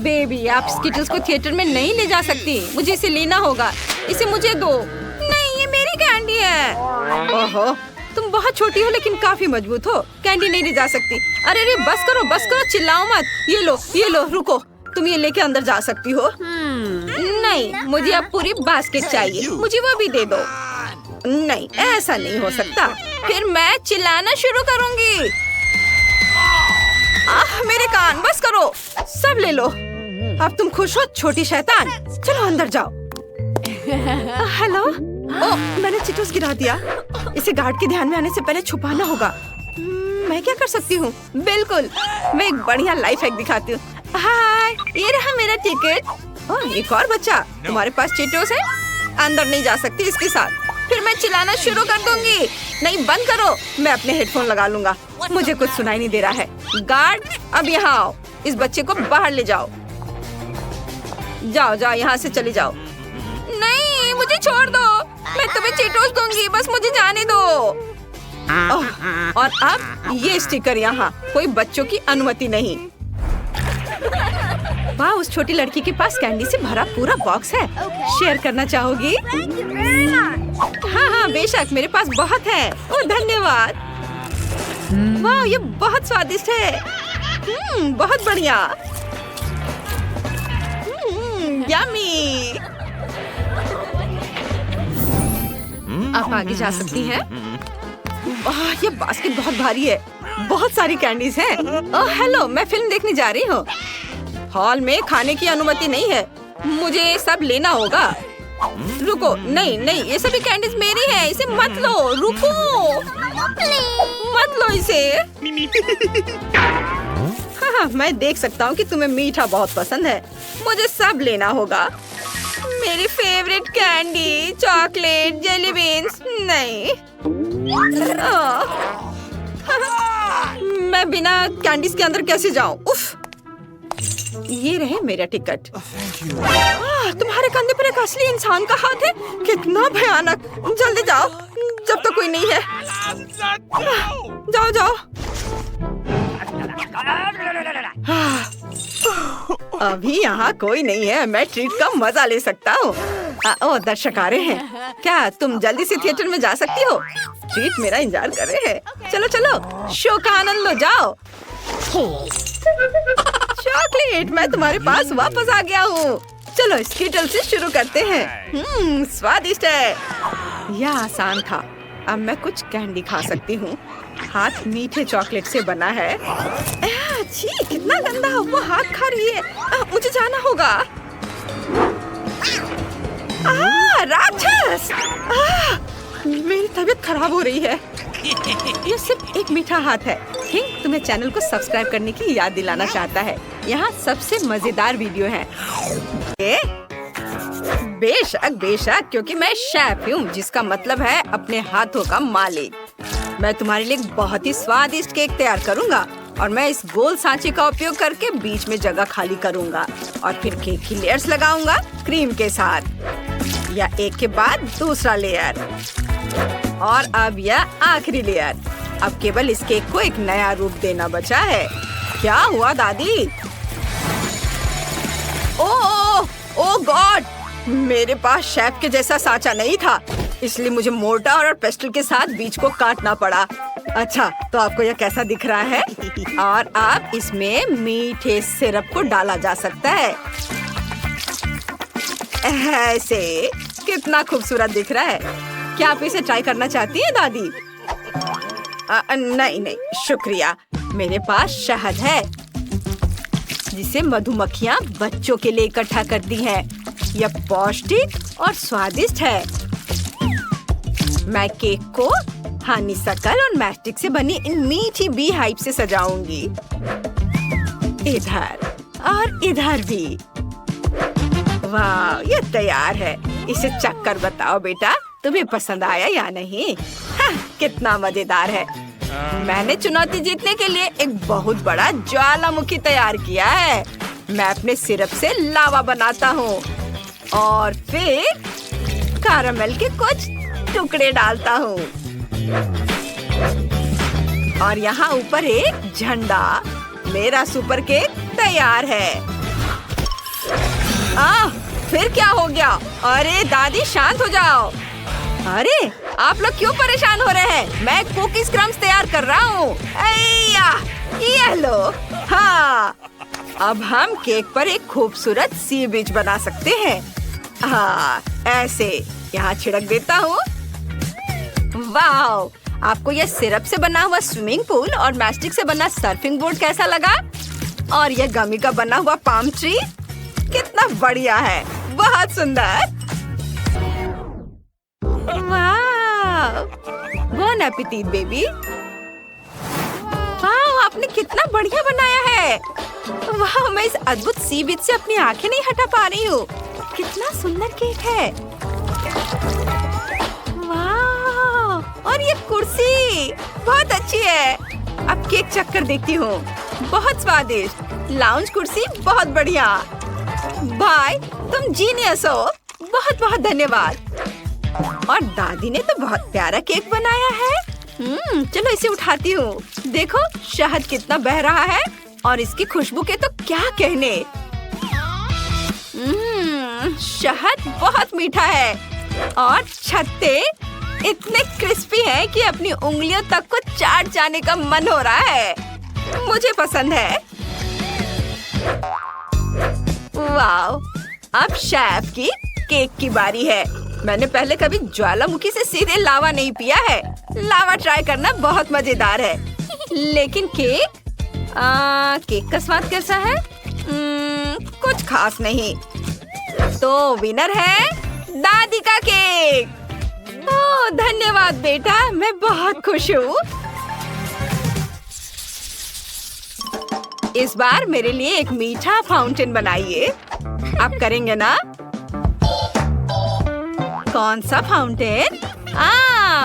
बेबी, आप स्किटल्स को थिएटर में नहीं ले जा सकती। मुझे इसे लेना होगा। इसे मुझे दो। नहीं, ये मेरी कैंडी है। ओहो, तुम बहुत छोटी हो लेकिन काफी मजबूत हो। कैंडी नहीं ले जा सकती। अरे अरे, बस करो, चिल्लाओ मत। ये लो, रुको। तुम ये लेके अंदर जा सकती हो। नहीं, मुझे अब पूरी बास्केट चाहिए। मुझे वो भी दे दो। नहीं, ऐसा नहीं हो सकता। फिर मैं चिल्लाना शुरू करूंगी। मेरे कान, बस करो। सब ले लो। अब तुम खुश हो, छोटी शैतान? चलो अंदर जाओ। हेलो। ओह, मैंने चिटोस गिरा दिया। इसे गार्ड के ध्यान में आने से पहले छुपाना होगा। मैं क्या कर सकती हूँ? बिल्कुल, मैं एक बढ़िया लाइफ हैक दिखाती हूँ। हाय, ये रहा मेरा टिकट। ओह, एक और बच्चा। तुम्हारे पास चिटोस है? अंदर नहीं जा सकती इसके साथ। फिर मैं चिल्लाना शुरू कर दूंगी। नहीं, बंद करो। मैं अपने हेडफोन लगा लूंगा। मुझे कुछ सुनाई नहीं दे रहा है। गार्ड, अब यहाँ आओ। इस बच्चे को बाहर ले जाओ। जाओ, यहाँ से चली जाओ। नहीं, मुझे छोड़ दो। मैं तुम्हें चीटोस दूंगी, बस मुझे जाने दो। और अब ये स्टिकर यहाँ। कोई बच्चों की अनुमति नहीं। वाह, उस छोटी लड़की के पास कैंडी से भरा पूरा बॉक्स है। शेयर करना चाहोगी? हाँ, बेशक, मेरे पास बहुत है। ओह, धन्यवाद। वाह, ये बहुत स्वादिष्ट है। बहुत बढ़िया। यम्मी। आप आगे जा सकती हैं। वाह, ये बास्केट बहुत भारी है। बहुत सारी कैंडीज हैं। ओह हेलो, मैं फिल्म देखने जा रही हूँ। हॉल में खाने की अनुमति नहीं है। मुझे सब लेना होगा। रुको, नहीं, ये सभी कैंडीज मेरी है। इसे मत लो। रुको, मत लो इसे। हाँ, मैं देख सकता हूँ कि तुम्हें मीठा बहुत पसंद है। मुझे सब लेना होगा। मेरी favourite candy, chocolate, jelly beans. नहीं, मैं बिना कैंडीज के अंदर कैसे जाऊँ? उफ, ये रहे मेरा टिकट। तुम्हारे कंधे पर एक असली इंसान का हाथ है। कितना भयानक। जल्दी जाओ, जब तक कोई नहीं है। जाओ। अभी यहाँ कोई नहीं है। मैं ट्रीट का मजा ले सकता हूँ। ओह, दर्शक आ रहे हैं। क्या तुम जल्दी से थिएटर में जा सकती हो? ट्रीट मेरा इंतजार कर रहे हैं। चलो, शो का आनंद लो। जाओ। चॉकलेट, मैं तुम्हारे पास वापस आ गया हूँ। चलो, स्किटल से शुरू करते हैं। स्वादिष्ट है। यह आसान था। अब मैं कुछ कैंडी खा सकती हूँ। हाथ मीठे चॉकलेट से बना है। छी, कितना गंदा। वो हाथ खा रही है। मुझे जाना होगा। राक्षस! मेरी तबीयत खराब हो रही है। ये सिर्फ एक मीठा हाथ है। थिंक तुम्हें चैनल को सब्सक्राइब करने की याद दिलाना चाहता है। यहाँ सबसे मजेदार वीडियो है। बेशक बेशक, क्योंकि मैं शेफ हूँ, जिसका मतलब है अपने हाथों का मालिक। मैं तुम्हारे लिए एक बहुत ही स्वादिष्ट केक तैयार करूँगा और मैं इस गोल सांचे का उपयोग करके बीच में जगह खाली करूँगा और फिर केक की लेयर्स लगाऊंगा क्रीम के साथ, या एक के बाद दूसरा लेयर, और अब यह आखिरी लेयर। अब केवल इस केक को एक नया रूप देना बचा है। क्या हुआ दादी? ओह गॉड, मेरे पास शेफ के जैसा सांचा नहीं था, इसलिए मुझे मोर्टार और पेस्टल के साथ बीच को काटना पड़ा। अच्छा, तो आपको यह कैसा दिख रहा है? और अब इसमें मीठे सिरप को डाला जा सकता है। ऐसे कितना खूबसूरत दिख रहा है। क्या आप इसे ट्राई करना चाहती हैं दादी? नहीं, शुक्रिया। मेरे पास शहद है, जिसे मधुमक्खियाँ बच्चों के लिए इकट्ठा करती हैं। यह पौष्टिक और स्वादिष्ट है। मैं केक को हनी शकल और मैस्टिक से बनी इन मीठी बी हाइव से सजाऊंगी। इधर और इधर भी। वाह, ये तैयार है। इसे चख कर बताओ बेटा, तुम्हें पसंद आया या नहीं? हाँ, कितना मजेदार है। मैंने चुनौती जीतने के लिए एक बहुत बड़ा ज्वालामुखी तैयार किया है। मैं अपने सिरप से लावा बनाता हूँ और फिर कैरामेल के कुछ टुकड़े डालता हूँ, और यहाँ ऊपर एक झंडा। मेरा सुपर केक तैयार है। फिर क्या हो गया? अरे दादी, शांत हो जाओ। अरे आप लोग क्यों परेशान हो रहे हैं? मैं कुकीज क्रम्स तैयार कर रहा हूँ। ये लो। हाँ, अब हम केक पर एक खूबसूरत सी बीच बना सकते हैं। हाँ, ऐसे यहाँ छिड़क देता हूँ। वाओ, आपको यह सिरप से बना हुआ स्विमिंग पूल और मैस्टिक से बना सर्फिंग बोर्ड कैसा लगा? और यह गमी का बना हुआ पाम ट्री कितना बढ़िया है। बहुत सुंदर। वाह, बोन एपेटिट बेबी। वाह, आपने कितना बढ़िया बनाया है। वाह, मैं इस अद्भुत सी बीच से अपनी आंखें नहीं हटा पा रही हूँ। कितना सुंदर केक है। वाह, और ये कुर्सी बहुत अच्छी है। अब केक चख कर देखती हूँ। बहुत स्वादिष्ट। लाउंज कुर्सी बहुत बढ़िया। भाई, तुम जीनियस हो। बहुत बहुत धन्यवाद। और दादी ने तो बहुत प्यारा केक बनाया है। चलो इसे उठाती हूँ। देखो, शहद कितना बह रहा है, और इसकी खुशबू के तो क्या कहने। शहद बहुत मीठा है, और छत्ते इतने क्रिस्पी हैं कि अपनी उंगलियों तक को चाट जाने का मन हो रहा है। मुझे पसंद है। वाओ, अब शेफ की केक की बारी है। मैंने पहले कभी ज्वालामुखी से सीधे लावा नहीं पिया है। लावा ट्राई करना बहुत मजेदार है। लेकिन केक का स्वाद कैसा है? कुछ खास नहीं। तो विनर है दादी का केक। ओह, धन्यवाद बेटा, मैं बहुत खुश हूँ। इस बार मेरे लिए एक मीठा फाउंटेन बनाइए। आप करेंगे ना? कौन सा फाउंटेन?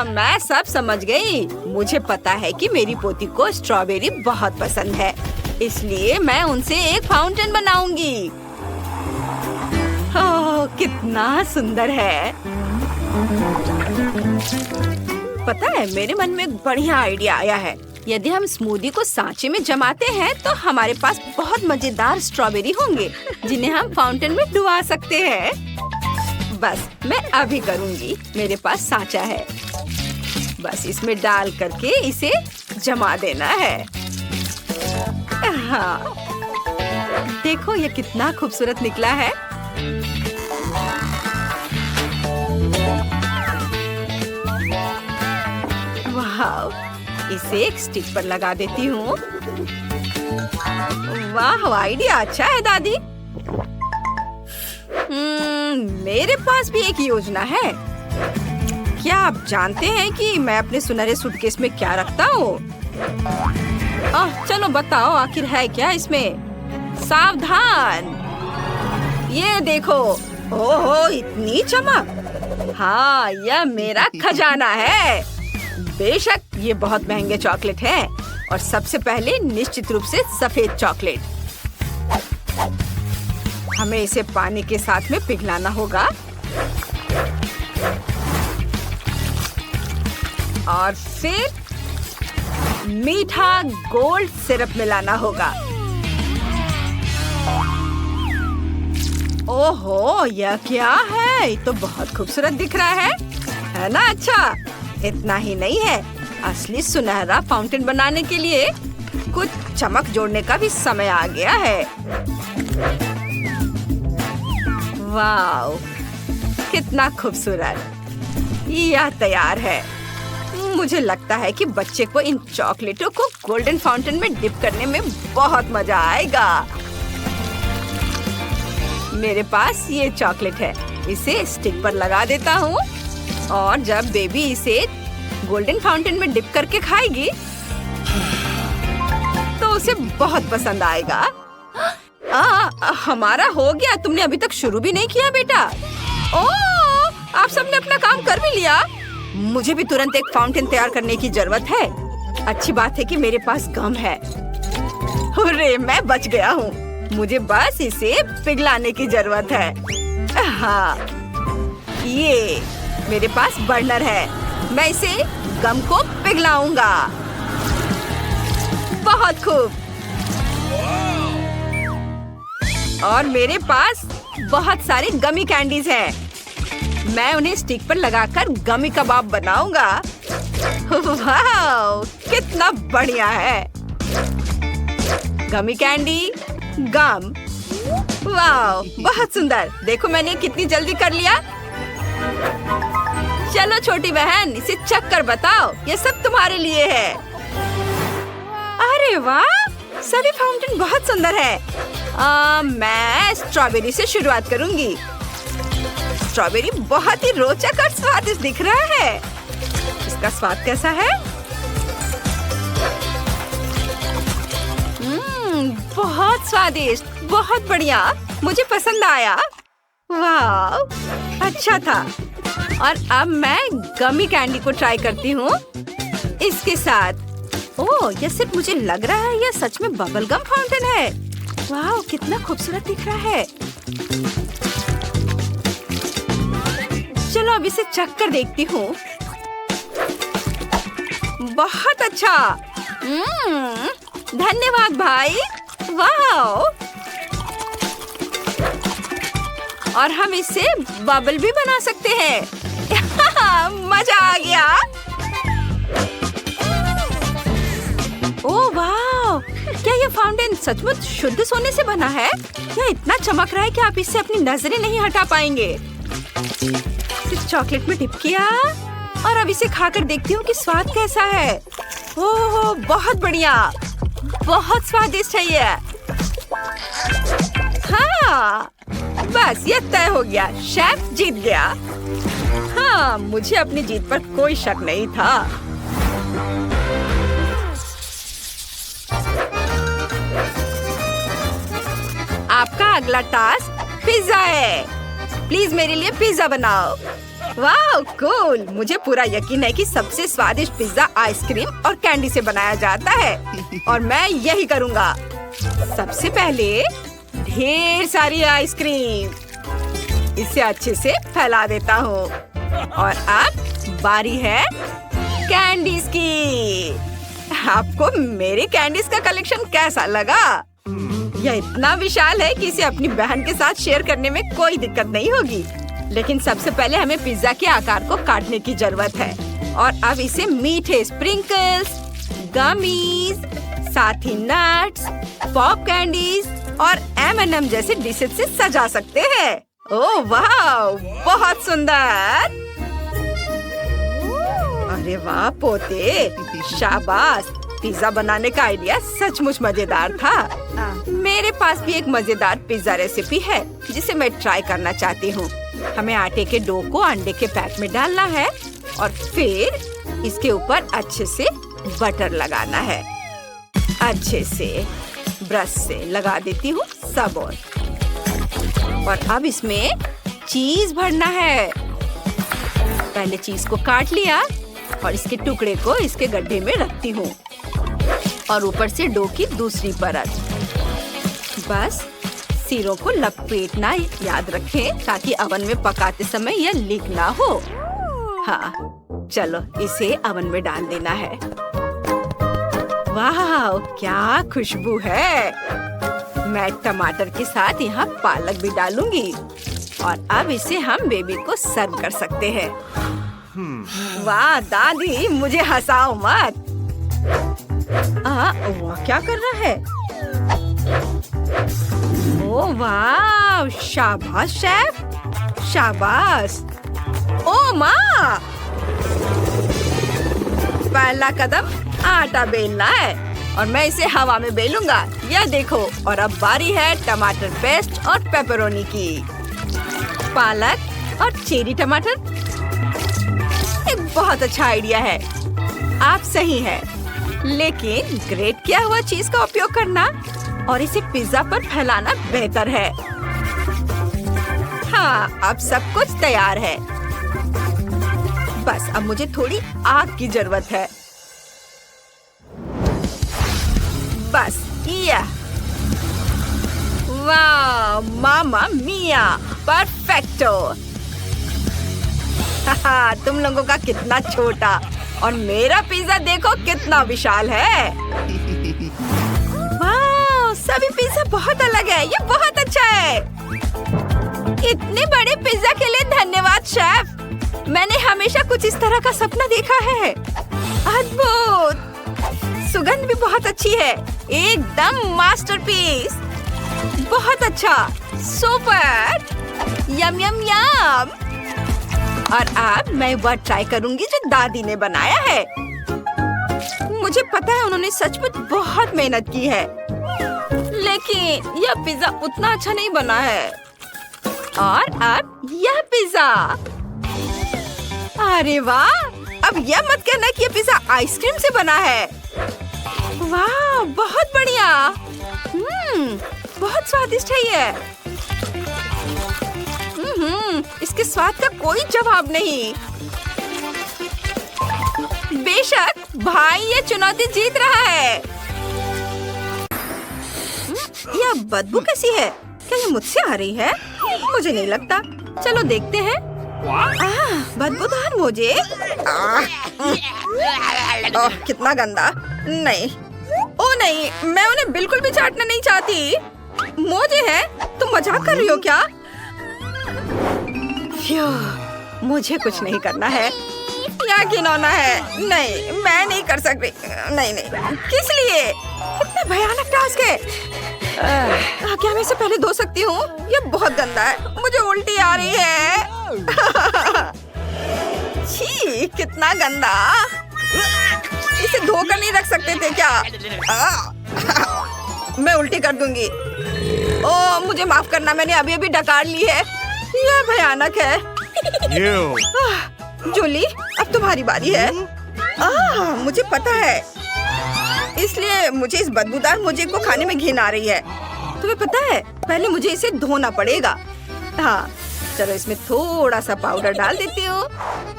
मैं सब समझ गई। मुझे पता है कि मेरी पोती को स्ट्रॉबेरी बहुत पसंद है, इसलिए मैं उनसे एक फाउंटेन बनाऊंगी। ओह, कितना सुंदर है। पता है, मेरे मन में एक बढ़िया आइडिया आया है। यदि हम स्मूदी को सांचे में जमाते हैं तो हमारे पास बहुत मजेदार स्ट्रॉबेरी होंगे, जिन्हें हम फाउंटेन में डुबा सकते हैं। बस मैं अभी करूंगी। मेरे पास सांचा है, बस इसमें डाल करके इसे जमा देना है। हाँ, देखो ये कितना खूबसूरत निकला है। वाह, इसे एक स्टिक पर लगा देती हूँ। वाह, आइडिया अच्छा है दादी। मेरे पास भी एक योजना है। क्या आप जानते हैं कि मैं अपने सुनहरे सूटकेस में क्या रखता हूँ? चलो बताओ आखिर है क्या इसमें। सावधान, ये देखो। ओहो, इतनी चमक। हाँ, यह मेरा खजाना है। बेशक ये बहुत महंगे चॉकलेट हैं और सबसे पहले निश्चित रूप से सफेद चॉकलेट। हमें इसे पानी के साथ में पिघलाना होगा और फिर मीठा गोल्ड सिरप मिलाना होगा। ओहो, यह क्या है? ये तो बहुत खूबसूरत दिख रहा है ना? अच्छा, इतना ही नहीं है, असली सुनहरा फाउंटेन बनाने के लिए कुछ चमक जोड़ने का भी समय आ गया है। वाव, कितना खूबसूरत। यह तैयार है। मुझे लगता है कि बच्चे को इन चॉकलेटों को गोल्डन फाउंटेन में डिप करने में बहुत मजा आएगा। मेरे पास ये चॉकलेट है, इसे स्टिक पर लगा देता हूँ और जब बेबी इसे गोल्डन फाउंटेन में डिप करके खाएगी तो उसे बहुत पसंद आएगा। हमारा हो गया। तुमने अभी तक शुरू भी नहीं किया बेटा। ओह, आप सबने अपना काम कर भी लिया। मुझे भी तुरंत एक फाउंटेन तैयार करने की जरूरत है। अच्छी बात है कि मेरे पास गम है। अरे, मैं बच गया हूँ। मुझे बस इसे पिघलाने की जरूरत है। हाँ, ये मेरे पास बर्नर है। मैं इसे गम को पिघलाऊंगा। बहुत खूब। और मेरे पास बहुत सारे गमी कैंडीज हैं। मैं उन्हें स्टिक पर लगाकर गमी कबाब बनाऊंगा। वाह, कितना बढ़िया है। गमी कैंडी, गम। वाह, बहुत सुंदर। देखो मैंने कितनी जल्दी कर लिया। चलो छोटी बहन, इसे चख कर बताओ। ये सब तुम्हारे लिए है। अरे वाह, सभी फाउंटेन बहुत सुंदर है। मैं स्ट्रॉबेरी से शुरुआत करूंगी। स्ट्रॉबेरी बहुत ही रोचक और स्वादिष्ट दिख रहा है। इसका स्वाद कैसा है? बहुत स्वादिष्ट, बहुत बढ़िया। मुझे पसंद आया। वाह, अच्छा था। और अब मैं गमी कैंडी को ट्राई करती हूँ इसके साथ। ओह, यह सिर्फ मुझे लग रहा है, यह सच में बबल गम फाउंटेन है। वाह, कितना खूबसूरत दिख रहा है। चलो अब इसे चख कर देखती हूँ। बहुत अच्छा। धन्यवाद भाई। वाह, और हम इससे बबल भी बना सकते हैं। मजा आ गया। ओह वाह, क्या ये फाउंटेन सचमुच शुद्ध सोने से बना है? यह इतना चमक रहा है कि आप इससे अपनी नजरें नहीं हटा पाएंगे। इस चॉकलेट में डिप किया और अब इसे खाकर देखती हूँ कि स्वाद कैसा है। ओह, बहुत बढ़िया, बहुत स्वादिष्ट है ये। हाँ, बस ये तय हो गया, शेफ जीत गया। हाँ, मुझे अपनी जीत पर कोई शक नहीं था। आपका अगला टास्क पिज्जा है। प्लीज मेरे लिए पिज्जा बनाओ। वाह, कूल। मुझे पूरा यकीन है कि सबसे स्वादिष्ट पिज्जा आइसक्रीम और कैंडी से बनाया जाता है और मैं यही करूँगा। सबसे पहले ढेर सारी आइसक्रीम, इसे अच्छे से फैला देता हूँ। और अब बारी है कैंडीज की। आपको मेरे कैंडीज का कलेक्शन कैसा लगा? यह इतना विशाल है कि इसे अपनी बहन के साथ शेयर करने में कोई दिक्कत नहीं होगी। लेकिन सबसे पहले हमें पिज्जा के आकार को काटने की जरूरत है और अब इसे मीठे स्प्रिंकल्स, गमीज, साथ ही नट्स, पॉप कैंडीज और M&M जैसे डिशेज से सजा सकते हैं। ओह वाह, बहुत सुंदर। अरे वाह पोते, शाबाश। पिज्जा बनाने का आइडिया सचमुच मजेदार था। मेरे पास भी एक मजेदार पिज्जा रेसिपी है जिसे मैं ट्राई करना चाहती हूँ। हमें आटे के डो को अंडे के पैक में डालना है और फिर इसके ऊपर अच्छे से बटर लगाना है। अच्छे से ब्रश से लगा देती हूँ सब और अब इसमें चीज भरना है। पहले चीज को काट लिया और इसके टुकड़े को इसके गड्ढे में रखती हूँ और ऊपर से डो की दूसरी परत। बस सिरों को लपेटना याद रखें ताकि ओवन में पकाते समय यह लीक ना हो। हाँ, चलो इसे ओवन में डाल देना है। वाह, क्या खुशबू है। मैं टमाटर के साथ यहाँ पालक भी डालूंगी और अब इसे हम बेबी को सर्व कर सकते हैं। वाह दादी, मुझे हंसाओ मत। वो क्या कर रहा है? ओ वाह, शाबाश शेफ, शाबाश। ओ माँ, पहला कदम आटा बेलना है और मैं इसे हवा में बेलूंगा। यह देखो। और अब बारी है टमाटर पेस्ट और पेपरोनी की। पालक और चेरी टमाटर एक बहुत अच्छा आइडिया है। आप सही है, लेकिन ग्रेट किया हुआ चीज का उपयोग करना और इसे पिज्जा पर फैलाना बेहतर है। हाँ, अब सब कुछ तैयार है। बस अब मुझे थोड़ी आग की जरूरत है। बस ये। वाह, मामा मिया, परफेक्टो। तुम लोगों का कितना छोटा और मेरा पिज्जा देखो कितना विशाल है। वाह, सभी पिज्जा बहुत अलग है। ये बहुत अच्छा है। इतने बड़े पिज्जा के लिए धन्यवाद शेफ। मैंने हमेशा कुछ इस तरह का सपना देखा है। अद्भुत, सुगंध भी बहुत अच्छी है। एकदम मास्टरपीस। बहुत अच्छा, सुपर, यम यम यम। और अब मैं वह ट्राई करूंगी जो दादी ने बनाया है। मुझे पता है उन्होंने सचमुच बहुत मेहनत की है, लेकिन यह पिज्जा उतना अच्छा नहीं बना है। और अब यह पिज्जा। अरे वाह, अब यह मत कहना कि यह पिज्जा आइसक्रीम से बना है। वाह, बहुत बढ़िया। बहुत स्वादिष्ट है ये। इसके स्वाद का कोई जवाब नहीं। बेशक भाई, ये चुनौती जीत रहा है। यह बदबू कैसी है? क्या ये मुझसे आ रही है? मुझे नहीं लगता। चलो देखते हैं। बदबूदार मोजे। कितना गंदा। नहीं, ओ नहीं, मैं उन्हें बिल्कुल भी चाटना नहीं चाहती। मोजे हैं? तुम मजाक कर रही हो क्या? मुझे कुछ नहीं करना है। क्या घिनौना है। नहीं, मैं नहीं कर सकती। नहीं नहीं, किस लिए? कितना भयानक टास्क है। क्या मैं इसे पहले धो सकती हूँ? ये बहुत गंदा है। मुझे उल्टी आ रही है। छी, कितना गंदा। इसे धोकर नहीं रख सकते थे क्या? मैं उल्टी कर दूंगी। ओ, मुझे माफ करना, मैंने अभी अभी डकार ली है। यह भयानक है। जूली, अब तुम्हारी बारी है। मुझे पता है, इसलिए मुझे इस बदबूदार मोजे को खाने में घिन आ रही है। तुम्हें पता है, पहले मुझे इसे धोना पड़ेगा। हाँ, चलो इसमें थोड़ा सा पाउडर डाल देती हूँ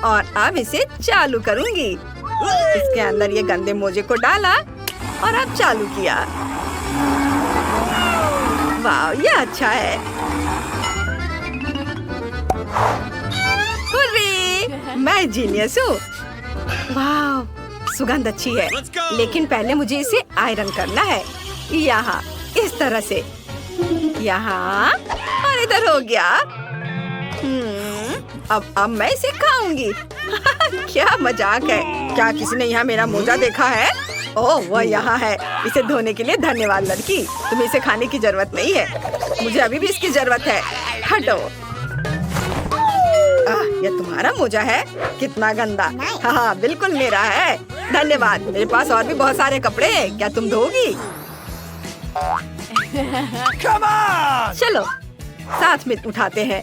और अब इसे चालू करूँगी। इसके अंदर ये गंदे मोजे को डाला और अब चालू किया। वाह, ये अच्छा है। हुर्रे, मैं जीनियस हूँ। वाह, सुगंध अच्छी है, लेकिन पहले मुझे इसे आयरन करना है। यहाँ इस तरह से, यहाँ और इधर हो गया। अब मैं इसे खाऊंगी। क्या मजाक है। क्या किसी ने यहाँ मेरा मोजा देखा है? ओह, वह यहाँ है। इसे धोने के लिए धन्यवाद लड़की। तुम्हें इसे खाने की जरूरत नहीं है। मुझे अभी भी इसकी जरूरत है। हटो। यह तुम्हारा मोजा है? कितना गंदा। हाँ, बिल्कुल मेरा है। धन्यवाद। मेरे पास और भी बहुत सारे कपड़े हैं। क्या तुम धोगी? चलो साथ में उठाते हैं।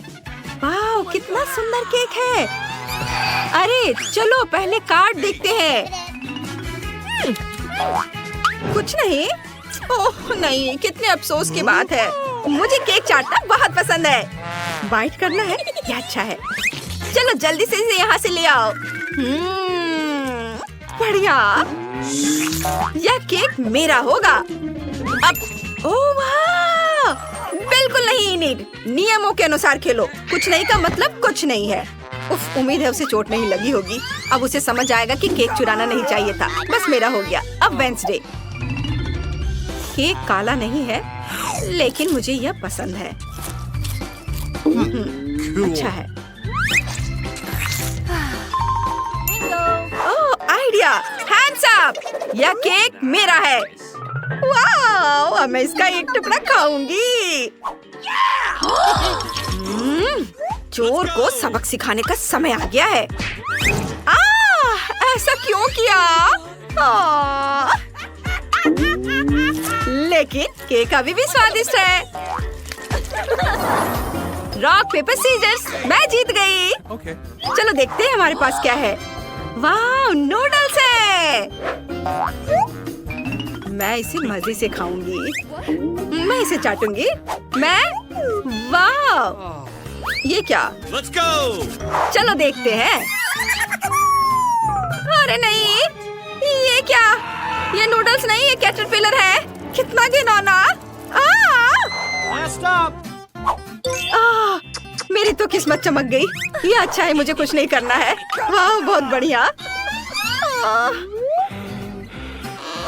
वाह, कितना सुंदर केक है। अरे चलो पहले कार्ड देखते हैं। कुछ नहीं। ओह नहीं, कितने अफसोस की बात है। मुझे केक चाटना बहुत पसंद है। बाइट करना है, ये अच्छा है। चलो जल्दी से इसे यहाँ से ले आओ। बढ़िया, यह केक मेरा होगा। अब ओह वाह, बिल्कुल नहीं इनिड, नियमों के अनुसार खेलो। कुछ नहीं का मतलब कुछ नहीं है। उफ, उम्मीद है उसे चोट नहीं लगी होगी। अब उसे समझ आएगा कि केक चुराना नहीं चाहिए था। बस मेरा हो गया। अब वेंसडे। केक काला नहीं है, लेकिन मुझे यह पसंद है। अच्छा है। ओह, आइडिया, हैंड्स अप। यह केक मेरा है। वाह, अब मैं इसका एक टुकड़ा खाऊंगी। चोर को सबक सिखाने का समय आ गया है। ऐसा क्यों किया? लेकिन केक अभी भी स्वादिष्ट है। रॉक पेपर सीजर्स, मैं जीत गई। Okay. चलो देखते हैं हमारे पास क्या है। वाह, नूडल्स है। मैं इसे मजे से खाऊंगी। मैं इसे चाटूंगी। वाह, ये क्या? Let's go! चलो देखते हैं। अरे नहीं, ये क्या? ये नूडल्स नहीं, ये कैटरपिलर है। कितना घिनौना। Last stop! मेरी तो किस्मत चमक गई। ये अच्छा है, मुझे कुछ नहीं करना है। वाह, बहुत बढ़िया।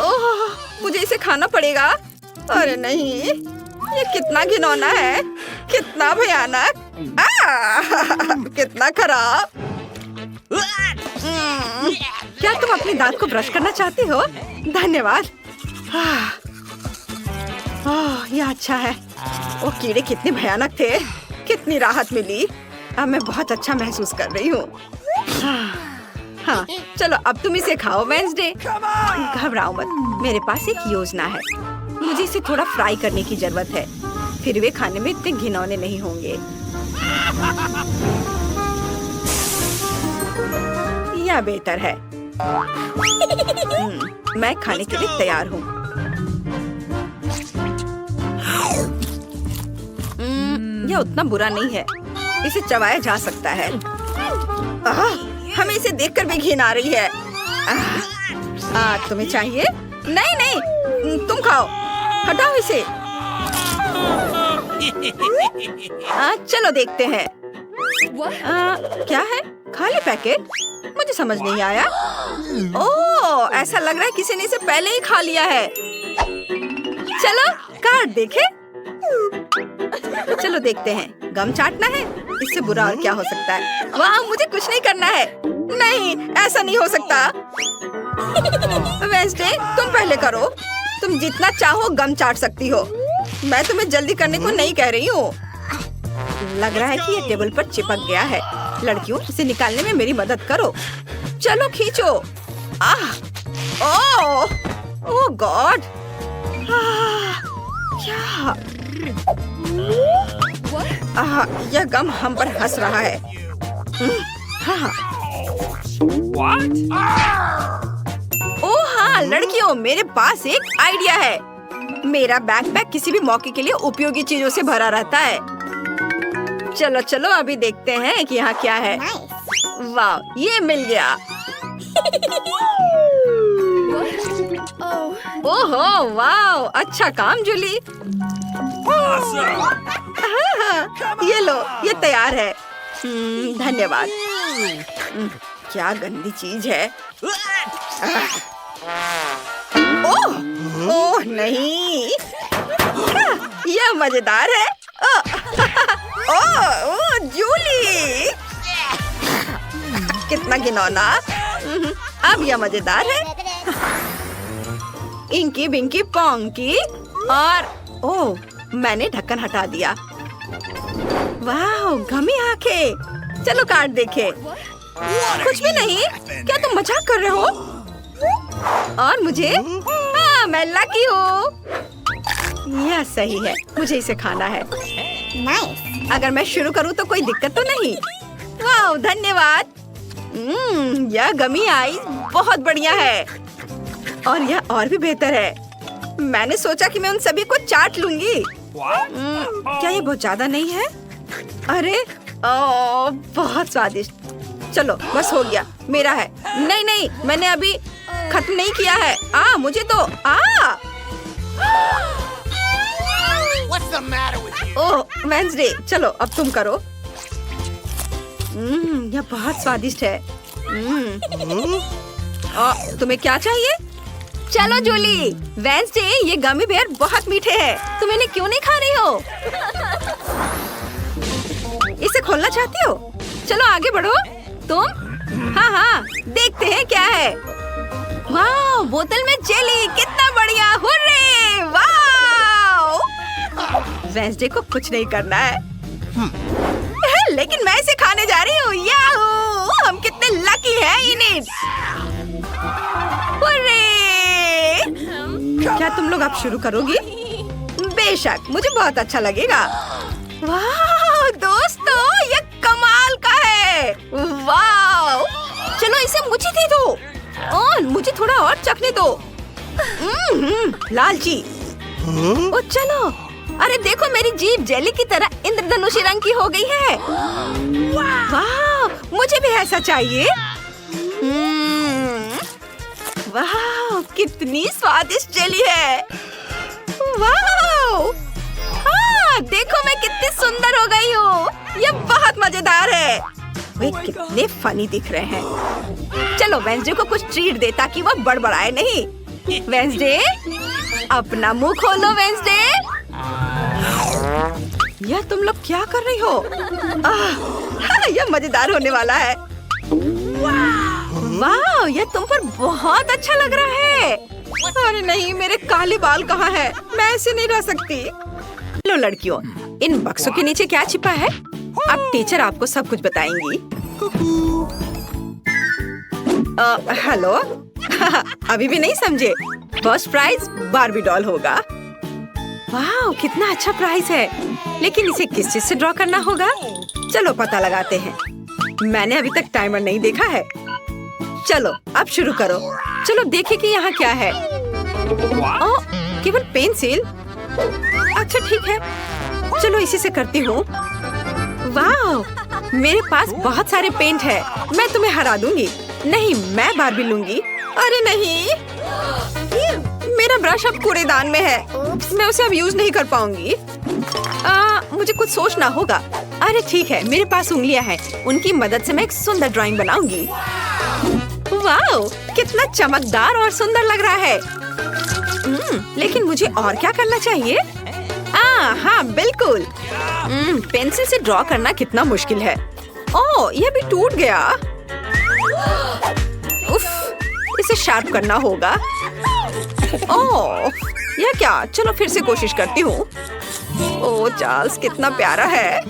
ओह, मुझे इसे खाना पड़ेगा। अरे नहीं, ये कितना घिनौना है, कितना भयानक। कितना खराब। क्या तुम अपने दांत को ब्रश करना चाहती हो? धन्यवाद। ये अच्छा है। वो कीड़े कितने भयानक थे। कितनी राहत मिली। अब मैं बहुत अच्छा महसूस कर रही हूँ। हाँ, चलो अब तुम इसे खाओ वेंसडे। घबराओ मत, मेरे पास एक योजना है। मुझे इसे थोड़ा फ्राई करने की जरूरत है, फिर वे खाने में इतने घिनौने नहीं होंगे। यह बेहतर है। मैं खाने के लिए तैयार हूँ। यह उतना बुरा नहीं है, इसे चबाया जा सकता है। हमें इसे देखकर भी घिन आ रही है। तुम्हें चाहिए? नहीं नहीं, तुम खाओ, हटाओ इसे। चलो देखते हैं। क्या है? खाली पैकेट? मुझे समझ नहीं आया। ओह, ऐसा लग रहा है किसी ने इसे पहले ही खा लिया है। चलो कार्ड देखें। चलो देखते हैं। गम चाटना है? इससे बुरा और क्या हो सकता है? वाह, मुझे कुछ नहीं करना है। नहीं, ऐसा नहीं हो सकता। वेंसडे, तुम पहले करो। तुम जितना चाहो गम चाट सकती हो। मैं तुम्हें जल्दी करने को नहीं कह रही हूँ। लग रहा है कि ये टेबल पर चिपक गया है। लड़कियों, इसे निकालने में मेरी मदद करो। चलो खींचो। ओह गॉड, क्या? यह गम हम पर हंस रहा है। ओह हाँ लड़कियों, मेरे पास एक आइडिया है। मेरा बैकपैक किसी भी मौके के लिए उपयोगी चीजों से भरा रहता है। चलो चलो अभी देखते हैं कि यहाँ क्या है। वाह, ये मिल गया। ओहो वाह, अच्छा काम जूली। ये लो, ये तैयार है। धन्यवाद। क्या गंदी चीज है। ओह नहीं, यह मजेदार है। ओह जूली, कितना घिनौना। अब यह मजेदार है। इंकी बिंकी पोंकी और ओह, मैंने ढक्कन हटा दिया। वाह, गमी आंखें। चलो कार्ड देखे। कुछ भी नहीं। क्या तुम मजाक कर रहे हो? और मुझे? हाँ, मैं लकी हूँ। यह सही है, मुझे इसे खाना है। अगर मैं शुरू करूँ तो कोई दिक्कत तो नहीं? वाह, धन्यवाद। यह गमी आई बहुत बढ़िया है। और यह और भी बेहतर है। मैंने सोचा कि मैं उन सभी को चाट लूंगी। क्या ये बहुत ज्यादा नहीं है? अरे बहुत स्वादिष्ट। चलो बस हो गया, मेरा है। नहीं नहीं, मैंने अभी खत्म नहीं किया है। मुझे तो What's the matter with you? Oh Wednesday, चलो अब तुम करो। यह बहुत स्वादिष्ट है। तुम्हें क्या चाहिए? चलो जूली। वेंसडे, ये गमी बेयर बहुत मीठे हैं। तुम इन्हें क्यों नहीं खा रही हो? इसे खोलना चाहती हो? चलो आगे बढ़ो। तुम? हाँ, देखते हैं क्या है। वाह, बोतल में जेली, कितना बढ़िया। हुर्रे, वाह! वेंसडे को कुछ नहीं करना है। लेकिन मैं इसे खाने जा रही हूँ। याहू! हम कितने लकी हैं इन्हें। हुर्रे! क्या तुम लोग अब शुरू करोगी? बेशक, मुझे बहुत अच्छा लगेगा। वाह दोस्तों, ये कमाल का है। वाह! चलो इसे मुझे दे दो। मुझे थोड़ा और चखने दो। लालची। ओ चलो। अरे देखो, मेरी जीभ जेली की तरह इंद्रधनुषी रंग की हो गई है। वाह, मुझे भी ऐसा चाहिए। वाह, कितनी स्वादिष्ट जेली है। वाह! हाँ, देखो मैं कितनी सुंदर हो गई हूँ। ये बहुत मजेदार है। वे कितने फनी दिख रहे हैं। चलो वेंसडे को कुछ ट्रीट दे ताकि वह बड़बड़ाए नहीं। वेंसडे, अपना मुंह खोलो। वेंसडे, यह तुम लोग क्या कर रही हो? यह मजेदार होने वाला है। वाह, यह तुम पर बहुत अच्छा लग रहा है। अरे नहीं, मेरे काले बाल कहाँ हैं? मैं ऐसे नहीं रह सकती। लो लड़कियों, इन बक्सों के नीचे क्या छिपा है? अब टीचर आपको सब कुछ बताएंगी। हेलो। अभी भी नहीं समझे? फर्स्ट प्राइज बार्बी डॉल होगा। वाह, कितना अच्छा प्राइज है। लेकिन इसे किस चीज से ड्रॉ करना होगा? चलो पता लगाते हैं। मैंने अभी तक टाइमर नहीं देखा है। चलो अब शुरू करो। चलो देखें कि यहाँ क्या है। केवल पेंसिल। अच्छा ठीक है, चलो इसी से करती हूँ। वाह, मेरे पास बहुत सारे पेंट है। मैं तुम्हें हरा दूंगी। नहीं, मैं बार्बी लूंगी। अरे नहीं, मेरा ब्रश अब कूड़ेदान में है। मैं उसे अब यूज नहीं कर पाऊंगी। मुझे कुछ सोचना होगा। अरे ठीक है, मेरे पास उंगलियां हैं। उनकी मदद से मैं एक सुंदर ड्राइंग बनाऊंगी। वाह, कितना चमकदार और सुंदर लग रहा है। लेकिन मुझे और क्या करना चाहिए? हाँ बिल्कुल। पेंसिल से ड्रॉ करना कितना मुश्किल है। ओह, यह भी टूट गया। उफ, इसे शार्प करना होगा। ओह, यह क्या? चलो फिर से कोशिश करती हूँ। ओह चार्ल्स, कितना प्यारा है।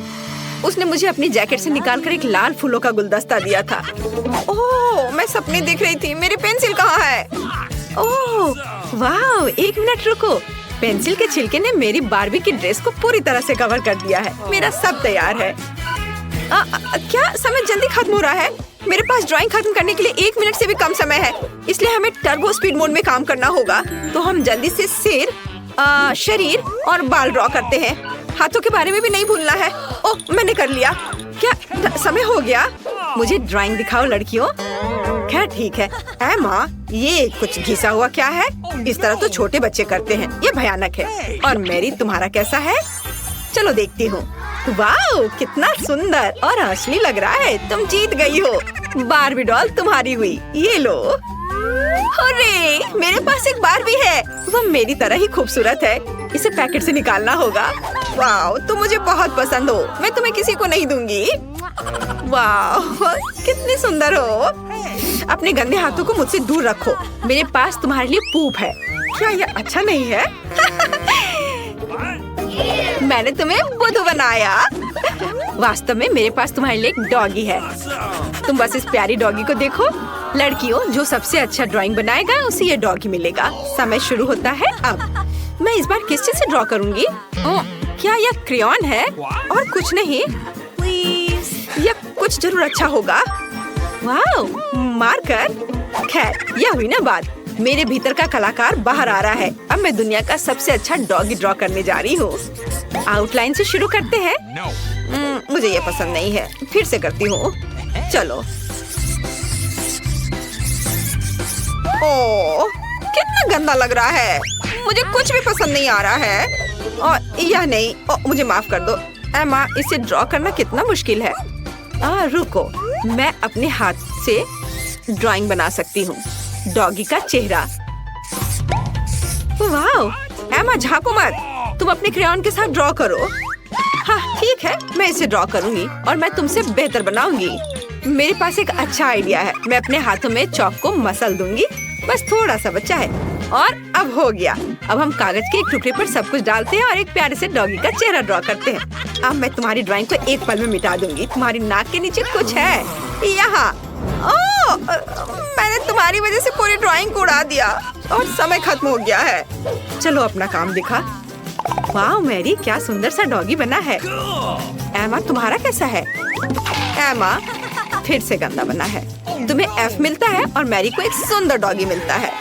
उसने मुझे अपनी जैकेट से निकालकर एक लाल फूलों का गुलदस्ता दिया था। ओह, मैं सपने देख रही थी। मेरी पेंसिल कहाँ है? ओह वाह, एक मिनट रुको। पेंसिल के छिलके ने मेरी बार्बी की ड्रेस को पूरी तरह से कवर कर दिया है। मेरा सब तैयार है। क्या समय जल्दी खत्म हो रहा है? मेरे पास ड्राइंग खत्म करने के लिए 1 मिनट से भी कम समय है, इसलिए हमें टर्बो स्पीड मोड में काम करना होगा। तो हम जल्दी से सिर, शरीर और बाल ड्रॉ करते हैं। हाथों के बारे में भी नहीं भूलना है। ओह, मैंने कर लिया। क्या समय हो गया? मुझे ड्राइंग दिखाओ लड़कियों। खैर ठीक है। एमा, ये कुछ घिसा हुआ क्या है? इस तरह तो छोटे बच्चे करते हैं। ये भयानक है। और मेरी, तुम्हारा कैसा है? चलो देखती हूँ। वाह, कितना सुंदर और असली लग रहा है। तुम जीत गई हो। बार्बी डॉल तुम्हारी हुई। ये लो। अरे, मेरे पास एक बार्बी है। वो मेरी तरह ही खूबसूरत है। इसे पैकेट से निकालना होगा। वाह, तुम मुझे बहुत पसंद हो। मैं तुम्हें किसी को नहीं दूंगी। वाह, कितनी सुंदर हो। अपने गंदे हाथों को मुझसे दूर रखो। मेरे पास तुम्हारे लिए पूप है। क्या यह अच्छा नहीं है? मैंने तुम्हें बुद्धू बनाया। वास्तव में मेरे पास तुम्हारे लिए एक डॉगी है। तुम बस इस प्यारी डॉगी को देखो। लड़कियों, जो सबसे अच्छा ड्राइंग बनाएगा उसे ये डॉगी मिलेगा। समय शुरू होता है अब। मैं इस बार किस चीज से ड्रॉ करूंगी? क्या यह क्रेयॉन है? और कुछ नहीं? यह कुछ जरूर अच्छा होगा। वाह, मार्कर। खैर, यह हुई ना बात। मेरे भीतर का कलाकार बाहर आ रहा है। अब मैं दुनिया का सबसे अच्छा डॉगी ड्रॉ करने जा रही हूँ। आउटलाइन से शुरू करते हैं। No. मुझे ये पसंद नहीं है, फिर से करती हूँ। चलो। ओह, कितना गंदा लग रहा है। मुझे कुछ भी पसंद नहीं आ रहा है। और यह नहीं, मुझे माफ कर दो एमा, इसे ड्रॉ करना कितना मुश्किल है। रुको, मैं अपने हाथ से ड्राइंग बना सकती हूँ। डॉगी का चेहरा। वाह एमा, झांको मत, तुम अपने क्रेयॉन के साथ ड्रॉ करो। हाँ ठीक है, मैं इसे ड्रॉ करूंगी और मैं तुमसे बेहतर बनाऊंगी। मेरे पास एक अच्छा आइडिया है। मैं अपने हाथों में चॉक को मसल दूंगी। बस थोड़ा सा बचा है और अब हो गया। अब हम कागज के एक टुकड़े पर सब कुछ डालते हैं और एक प्यारे से डॉगी का चेहरा ड्रॉ करते हैं। अब मैं तुम्हारी ड्राइंग को एक पल में मिटा दूंगी। तुम्हारी नाक के नीचे कुछ है यहाँ। ओह, मैंने तुम्हारी वजह से पूरी ड्राइंग को उड़ा दिया और समय खत्म हो गया है। चलो अपना काम दिखा। वाह मैरी, क्या सुंदर सा डॉगी बना है। एमा, तुम्हारा कैसा है? एमा, फिर से गंदा बना है। तुम्हें F मिलता है और मैरी को एक सुंदर डॉगी मिलता है।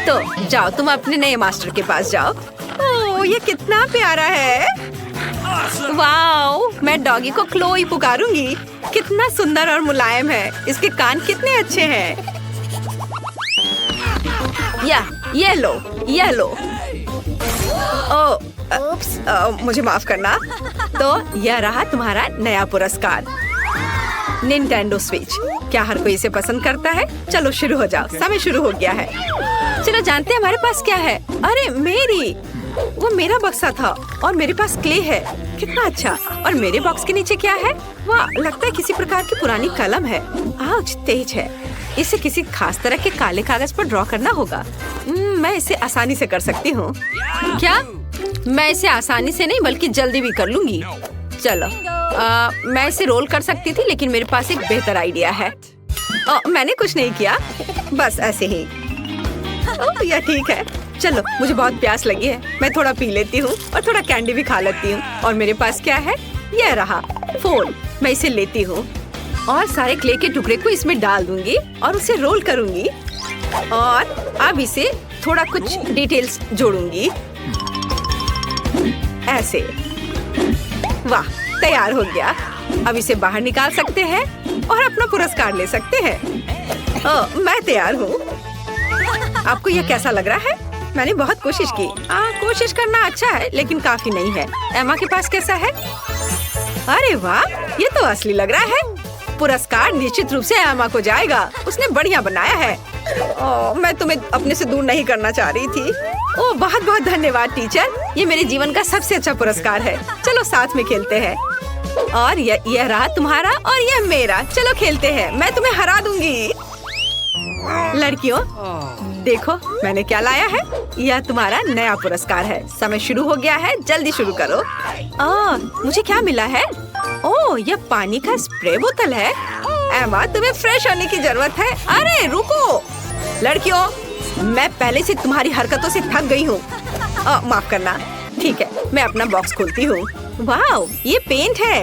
तो जाओ, तुम अपने नए मास्टर के पास जाओ। ओह, ये कितना प्यारा है। वाओ, मैं डॉगी को क्लोई पुकारूंगी। कितना सुंदर और मुलायम है। इसके कान कितने अच्छे हैं। ये लो, ये लो। मुझे माफ करना। तो यह रहा तुम्हारा नया पुरस्कार, निंटेंडो स्विच। क्या हर कोई इसे पसंद करता है? चलो शुरू हो जाओ, समय शुरू हो गया है। चलो जानते हैं हमारे पास क्या है। अरे मेरी, वो मेरा बक्सा था और मेरे पास क्ले है। कितना अच्छा। और मेरे बॉक्स के नीचे क्या है? वाह, लगता है किसी प्रकार की पुरानी कलम है। आउच, तेज है। इसे किसी खास तरह के काले कागज पर ड्रॉ करना होगा। मैं इसे आसानी से कर सकती हूँ। क्या? मैं इसे आसानी से नहीं बल्कि जल्दी भी कर लूंगी। चलो, मैं इसे रोल कर सकती थी, लेकिन मेरे पास एक बेहतर आइडिया है। मैंने कुछ नहीं किया, बस ऐसे ही। यह ठीक है। चलो, मुझे बहुत प्यास लगी है। मैं थोड़ा पी लेती हूँ और थोड़ा कैंडी भी खा लेती हूँ। और मेरे पास क्या है? यह रहा फोन। मैं इसे लेती हूँ और सारे क्ले के टुकड़े को इसमें डाल दूंगी और उसे रोल करूंगी। और अब इसे थोड़ा कुछ डिटेल्स जोड़ूंगी, ऐसे। वाह, तैयार हो गया। अब इसे बाहर निकाल सकते हैं और अपना पुरस्कार ले सकते हैं। मैं तैयार हूँ। आपको यह कैसा लग रहा है? मैंने बहुत कोशिश की। कोशिश करना अच्छा है, लेकिन काफी नहीं है। एमा के पास कैसा है? अरे वाह, ये तो असली लग रहा है। पुरस्कार निश्चित रूप से एमा को जाएगा। उसने बढ़िया बनाया है। मैं तुम्हें अपने से दूर नहीं करना चाह रही थी। बहुत बहुत धन्यवाद टीचर। ये मेरे जीवन का सबसे अच्छा पुरस्कार है। चलो साथ में खेलते हैं। और यह रहा तुम्हारा और यह मेरा। चलो खेलते हैं, मैं तुम्हें हरा दूंगी। लड़कियों, देखो मैंने क्या लाया है। यह तुम्हारा नया पुरस्कार है। समय शुरू हो गया है, जल्दी शुरू करो। मुझे क्या मिला है? यह पानी का स्प्रे बोतल है। एमा, तुम्हें फ्रेश होने की जरूरत है। अरे रुको लड़कियों, मैं पहले से तुम्हारी हरकतों से थक गई हूँ। माफ करना। ठीक है, मैं अपना बॉक्स खोलती हूँ। वाओ, ये पेंट है।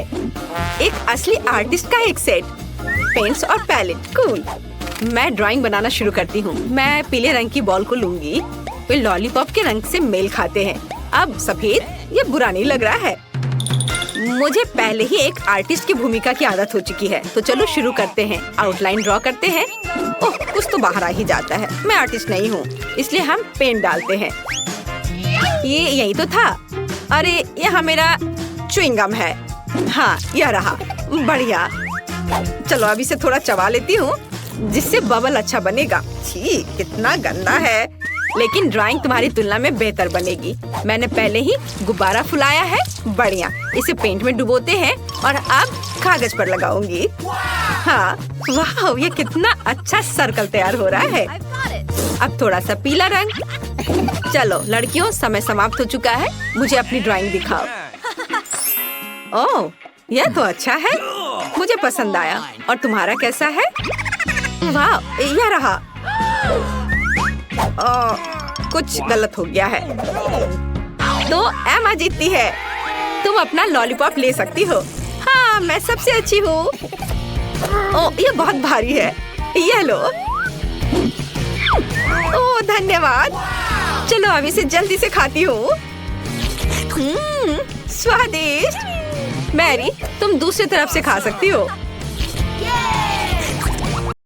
एक असली आर्टिस्ट का एक सेट। पेंट्स और पैलेट, कूल। मैं ड्राइंग बनाना शुरू करती हूँ। मैं पीले रंग की बॉल को लूंगी। वे लॉलीपॉप के रंग से मेल खाते हैं। अब सफेद, ये बुरा नहीं लग रहा है। मुझे पहले ही एक आर्टिस्ट की भूमिका की आदत हो चुकी है। तो चलो शुरू करते हैं। आउटलाइन ड्रॉ करते हैं। कुछ तो बाहर आ ही जाता है। मैं आर्टिस्ट नहीं हूँ, इसलिए हम पेंट डालते हैं। ये यही तो था। अरे यहाँ मेरा च्युइंगम है। हाँ, यह रहा। बढ़िया। चलो अब इसे थोड़ा चबा लेती हूँ, जिससे बबल अच्छा बनेगा। छी, कितना गंदा है। लेकिन ड्राइंग तुम्हारी तुलना में बेहतर बनेगी। मैंने पहले ही गुब्बारा फुलाया है। बढ़िया। इसे पेंट में डुबोते हैं और अब कागज पर लगाऊंगी। हाँ, वाह, ये कितना अच्छा सर्कल तैयार हो रहा है। अब थोड़ा सा पीला रंग। चलो लड़कियों, समय समाप्त हो चुका है। मुझे अपनी ड्राइंग दिखाओ। यह तो अच्छा है। मुझे पसंद आया। और तुम्हारा कैसा है? वाह, यह रहा। कुछ गलत हो गया है। तो एमा जीतती है। तुम अपना लॉलीपॉप ले सकती हो। हाँ, मैं सबसे अच्छी हूँ। ये बहुत भारी है। यह लो। धन्यवाद। चलो अब इसे जल्दी से खाती हूँ। स्वादिष्ट। मैरी, तुम दूसरी तरफ से खा सकती हो।